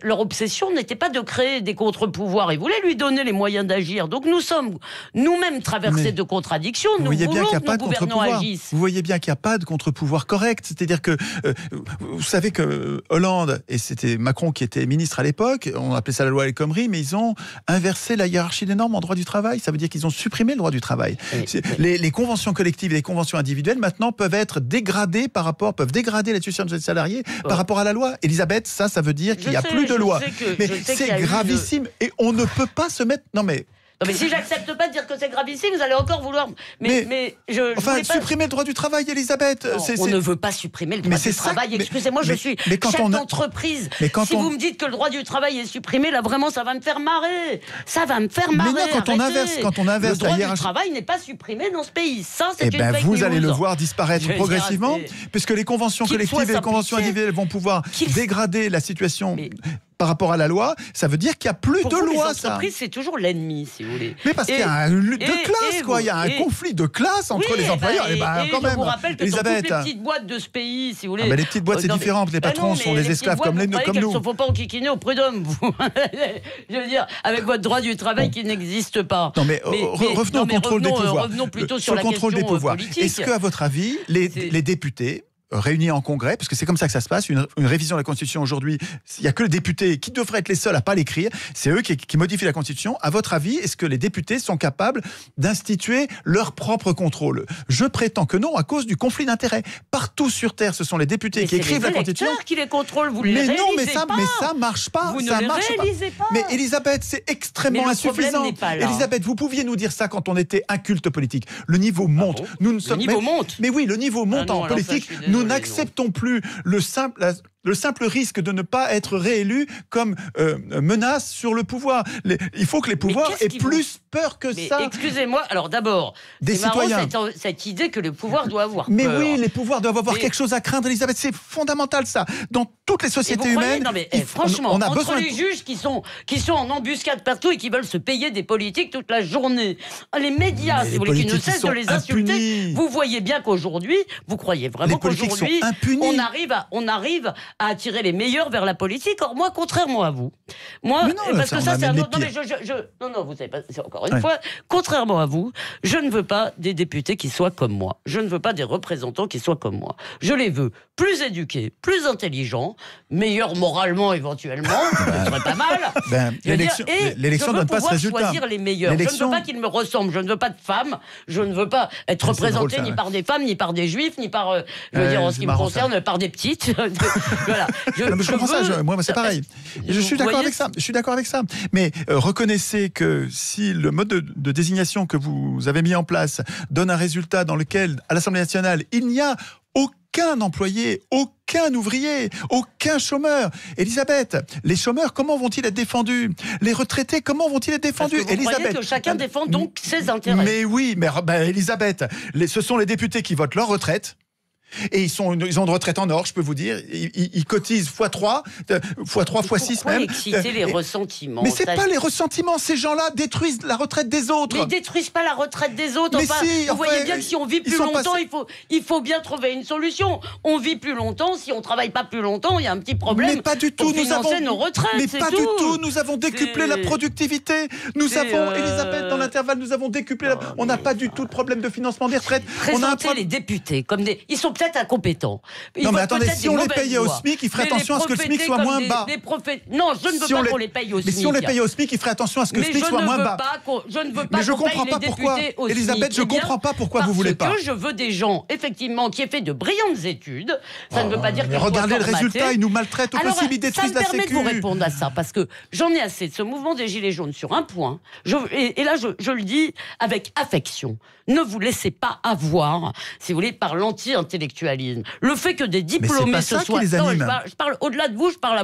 leur obsession n'était pas de créer des contre-pouvoirs, ils voulaient lui donner les moyens d'agir. Donc, nous sommes nous-mêmes traversés de contradictions, nous voulons que nos gouvernants agissent. Vous voyez bien qu'il n'y a pas de contre-pouvoir correct, c'est-à-dire que vous savez que Hollande, et c'était Macron qui était ministre à l'époque, on appelait ça la loi El Khomri, mais ils ont inversé la hiérarchie des normes en droit du travail, ça veut dire qu'ils ont supprimé le droit du travail. Les conventions collectives et les conventions individuelles maintenant peuvent être dégradées peuvent dégrader la situation des salariés par rapport à la loi. Elisabeth, ça veut dire qu'il n'y a plus de loi. Mais c'est gravissime et on ne peut pas se mettre... Non mais si j'accepte pas de dire que c'est gravissime, vous allez encore vouloir... supprimer le droit du travail, Elisabeth. On ne veut pas supprimer le droit du travail. Excusez-moi, je suis chef d'entreprise. Si vous me dites que le droit du travail est supprimé, là vraiment, ça va me faire marrer. Ça va me faire marrer. Mais non, quand on inverse le droit du travail n'est pas supprimé dans ce pays. Ça, c'est une fake vous news. allez le voir disparaître progressivement, puisque les conventions collectives et les conventions individuelles vont pouvoir dégrader la situation... Par rapport à la loi, ça veut dire qu'il n'y a plus de loi. Les entreprises, c'est toujours l'ennemi, si vous voulez. Mais parce qu'il y a un lutte de classe, quoi. Il y a un conflit de classe entre les employeurs. Quand même, je vous rappelle que Elisabeth, dans toutes les petites boîtes de ce pays, si vous voulez... les petites boîtes, c'est différent. Les patrons sont des esclaves comme nous. Elles ne se font pas enquiquiner au prud'homme, vous. Je veux dire, avec votre droit du travail qui n'existe pas. Non, mais revenons au contrôle des pouvoirs. Revenons plutôt sur la contrôle des pouvoirs. politique. Est-ce qu'à votre avis, les députés réunis en congrès, parce que c'est comme ça que ça se passe, une révision de la Constitution aujourd'hui, il n'y a que les députés qui devraient être les seuls à ne pas l'écrire, c'est eux qui modifient la Constitution. À votre avis, est-ce que les députés sont capables d'instituer leur propre contrôle? Je prétends que non, à cause du conflit d'intérêts. Partout sur Terre, ce sont les députés qui écrivent la Constitution. C'est les électeurs qui les contrôlent, vous les réalisez pas. Mais ça marche pas. Vous ça ne marche les réalisez pas. Mais Elisabeth, c'est extrêmement insuffisant. Elisabeth, vous pouviez nous dire ça quand on était inculte politique. Le niveau monte. Nous ne sommes... Le niveau monte. Mais oui, le niveau monte en politique. Nous n'acceptons plus le simple risque de ne pas être réélu comme menace sur le pouvoir. Il faut que les pouvoirs aient plus peur que ça. Excusez-moi, alors d'abord, des citoyens. Cette idée que le pouvoir doit avoir mais peur. Oui, les pouvoirs doivent avoir quelque chose à craindre, Elisabeth. C'est fondamental, ça. Dans toutes les sociétés humaines. Non, mais franchement, on a entre les juges qui sont en embuscade partout et qui veulent se payer des politiques toute la journée, les médias, si vous voulez, qui ne cessent de les insulter, vous voyez bien qu'aujourd'hui, vous croyez vraiment qu'aujourd'hui, on arrive à attirer les meilleurs vers la politique. Or, moi, contrairement à vous, parce que ça, c'est un autre... Non, vous savez pas, c'est encore une fois, contrairement à vous, je ne veux pas des députés qui soient comme moi. Je ne veux pas des représentants qui soient comme moi. Je les veux plus éduqués, plus intelligents, meilleurs moralement éventuellement, ce serait pas mal. L'élection ne donne pas ce résultat. Je veux choisir les meilleurs. Je ne veux pas qu'ils me ressemblent. Je ne veux pas de femmes. Je ne veux pas être représenté ni par des femmes, ni par des juifs, ni par, en ce qui me concerne, par des petites. Voilà. Je comprends ça. Moi, c'est pareil. Je suis d'accord avec ça. Je suis d'accord avec ça. Mais reconnaissez que si le mode de désignation que vous avez mis en place donne un résultat dans lequel, à l'Assemblée nationale, il n'y a aucun employé, aucun ouvrier, aucun chômeur. Elisabeth, les chômeurs, comment vont-ils être défendus? Les retraités, comment vont-ils être défendus? Parce que vous croyez que chacun défend donc ses intérêts. Mais oui, Elisabeth, ce sont les députés qui votent leur retraite. Et ils ont une retraite en or, je peux vous dire. Ils cotisent x3, x6 même. Exciter les ressentiments. Mais c'est pas les ressentiments. Ces gens-là détruisent la retraite des autres. Mais ils détruisent pas la retraite des autres. Vous voyez bien que si on vit plus longtemps, il faut bien trouver une solution. On vit plus longtemps. Si on travaille pas plus longtemps, il y a un petit problème. Mais pas du tout. Nous avons nos retraites. Mais pas du tout. Nous avons décuplé la productivité. Nous avons, Elisabeth, dans l'intervalle, nous avons décuplé. On n'a pas du tout de problème de financement des retraites. Présenter les députés comme des. Ils sont peut-être incompétents. Non, mais attendez, si on les payait au SMIC, ils feraient attention à ce que le SMIC soit moins bas. Non, je ne veux pas qu'on les paye au SMIC. Mais si on les payait au SMIC, ils feraient attention à ce que le SMIC soit moins bas. Je ne veux pas qu'on paye les députés au SMIC. Elisabeth, je ne comprends pas pourquoi vous ne voulez pas. Parce que je veux des gens, effectivement, qui aient fait de brillantes études. Ça ne veut pas dire que regardez le résultat, ils nous maltraitent au possible, ils détruisent la sécu. Ça me permet de vous répondre à ça, parce que j'en ai assez de ce mouvement des Gilets jaunes sur un point. Et là, je le dis avec affection. Ne vous laissez pas avoir, si vous voulez, par l'anti-intellectualisme. Le fait que des diplômés se soient... Non, je parle au-delà de vous, je parle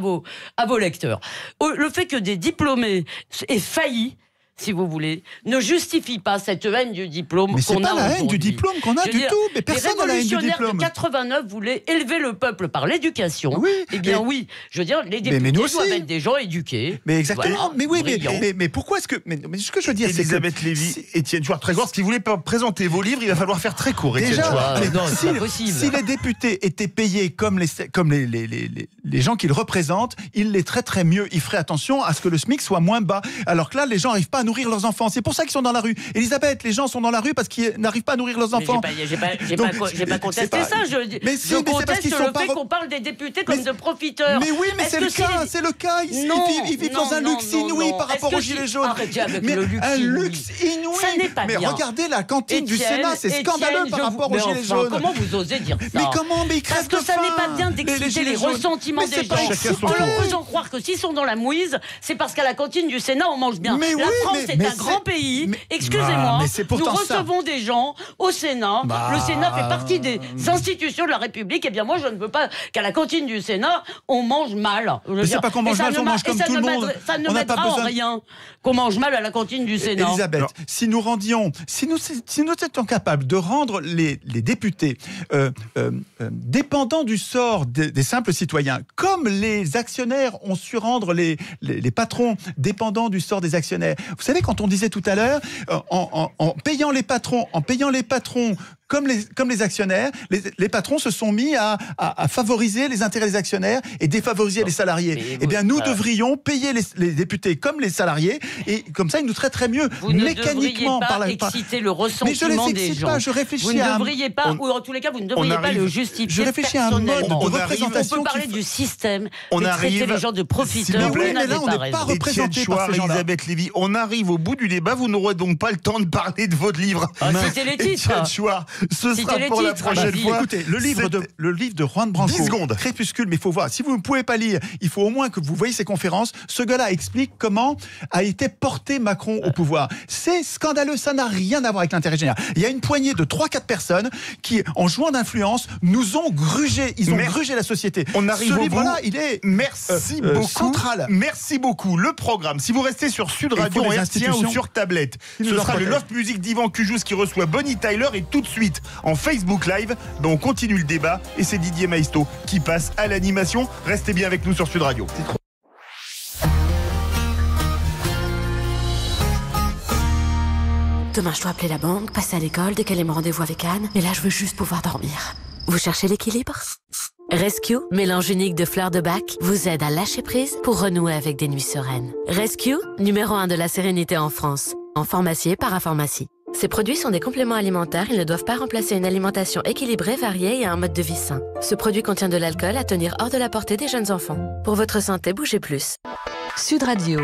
à vos lecteurs. Le fait que des diplômés aient failli, si vous voulez, ne justifie pas cette haine du diplôme qu'on a aujourd'hui. Mais c'est pas la haine du diplôme qu'on a du tout. Mais personne n'a la haine du diplôme. Les révolutionnaires de 89 voulaient élever le peuple par l'éducation. Oui. Eh bien oui, je veux dire, les députés doivent être des gens éduqués. Mais exactement. Voilà, mais oui, brillants. mais pourquoi est-ce que... Mais ce que je veux dire, c'est que... Elisabeth Lévy, Étienne Chouard, très court, si vous voulez présenter vos livres, il va falloir faire très court, Étienne Déjà, Chouard. non, c'est pas possible. Si les députés étaient payés comme les gens qu'ils représentent, ils les traiteraient mieux. Ils feraient attention à ce que le SMIC soit moins bas. Alors que là, les gens n'arrivent pas à nourrir leurs enfants. C'est pour ça qu'ils sont dans la rue. Elisabeth, les gens sont dans la rue parce qu'ils n'arrivent pas à nourrir leurs enfants. J'ai pas contesté ça. Je conteste le fait qu'on parle des députés comme de profiteurs. Mais oui, mais c'est le cas. C'est le cas. Ils vivent dans un luxe inouï par rapport aux Gilets jaunes. Arrêtez avec mais le luxe un inouï. luxe inouï. Ça n'est pas mais bien. regardez la cantine du Sénat, c'est scandaleux par rapport aux Gilets jaunes. Comment vous osez dire ça? Mais comment? Mais ils crèvent Parce que de ça n'est faim. pas bien d'exciter les ressentiments des gens. En leur faisant croire que s'ils sont dans la mouise, c'est parce qu'à la cantine du Sénat, on mange bien. Mais la France est un grand pays. Excusez-moi, nous recevons des gens au Sénat. Le Sénat fait partie des institutions de la République. Eh bien, moi, je ne veux pas qu'à la cantine du Sénat, on mange mal. Mais c'est pas qu'on mange mal, on mange comme tout le monde. Ça ne m'aidera en rien qu'on mange mal à la cantine du Sénat. Elisabeth, si nous étions capables de rendre les députés dépendants du sort des simples citoyens, comme les actionnaires ont su rendre les patrons dépendants du sort des actionnaires. Vous savez, quand on disait tout à l'heure, en payant les patrons comme les actionnaires, les patrons se sont mis à favoriser les intérêts des actionnaires et défavoriser les salariés. Eh bien, nous devrions payer les députés comme les salariés, et comme ça, ils nous traiteraient mieux mécaniquement. Vous ne devriez pas exciter le ressentiment des gens. Je réfléchis vous ne devriez pas, ou en tous les cas, vous ne devriez pas le justifier. Je réfléchis à un mode de représentation. On peut parler du système, et traiter les gens de profiteurs. Mais là, on n'est pas représenté par ces gens-là. Elisabeth Lévy, on arrive au bout du débat. Vous n'aurez donc pas le temps de parler de votre livre. C'était les titres. Étienne Chouard, ce sera pour la prochaine fois. Écoutez, le livre de Juan Branco, 10 secondes. Crépuscule, mais il faut voir. Si vous ne pouvez pas lire, il faut au moins que vous voyez ses conférences. Ce gars-là explique comment a été porté Macron au pouvoir. C'est scandaleux, ça n'a rien à voir avec l'intérêt général. Il y a une poignée de 3-4 personnes qui, en jouant d'influence, nous ont grugé. Ils ont grugé la société. On arrive Ce au livre-là, bout. il est beaucoup. central. Merci beaucoup. Le programme, si vous restez sur Sud Radio, RTL ou sur tablette, ce sera le Loft Music d'Yvan Cujous qui reçoit Bonnie Tyler, et tout de suite en Facebook Live, on continue le débat et c'est Didier Maisto qui passe à l'animation. Restez bien avec nous sur Sud Radio. Demain, je dois appeler la banque, passer à l'école, décaler mon rendez-vous avec Anne. Mais là, je veux juste pouvoir dormir. Vous cherchez l'équilibre? Rescue, mélange unique de fleurs de bac, vous aide à lâcher prise pour renouer avec des nuits sereines. Rescue, numéro 1 de la sérénité en France. En pharmacie et parapharmacie. Ces produits sont des compléments alimentaires, ils ne doivent pas remplacer une alimentation équilibrée, variée et un mode de vie sain. Ce produit contient de l'alcool à tenir hors de la portée des jeunes enfants. Pour votre santé, bougez plus. Sud Radio.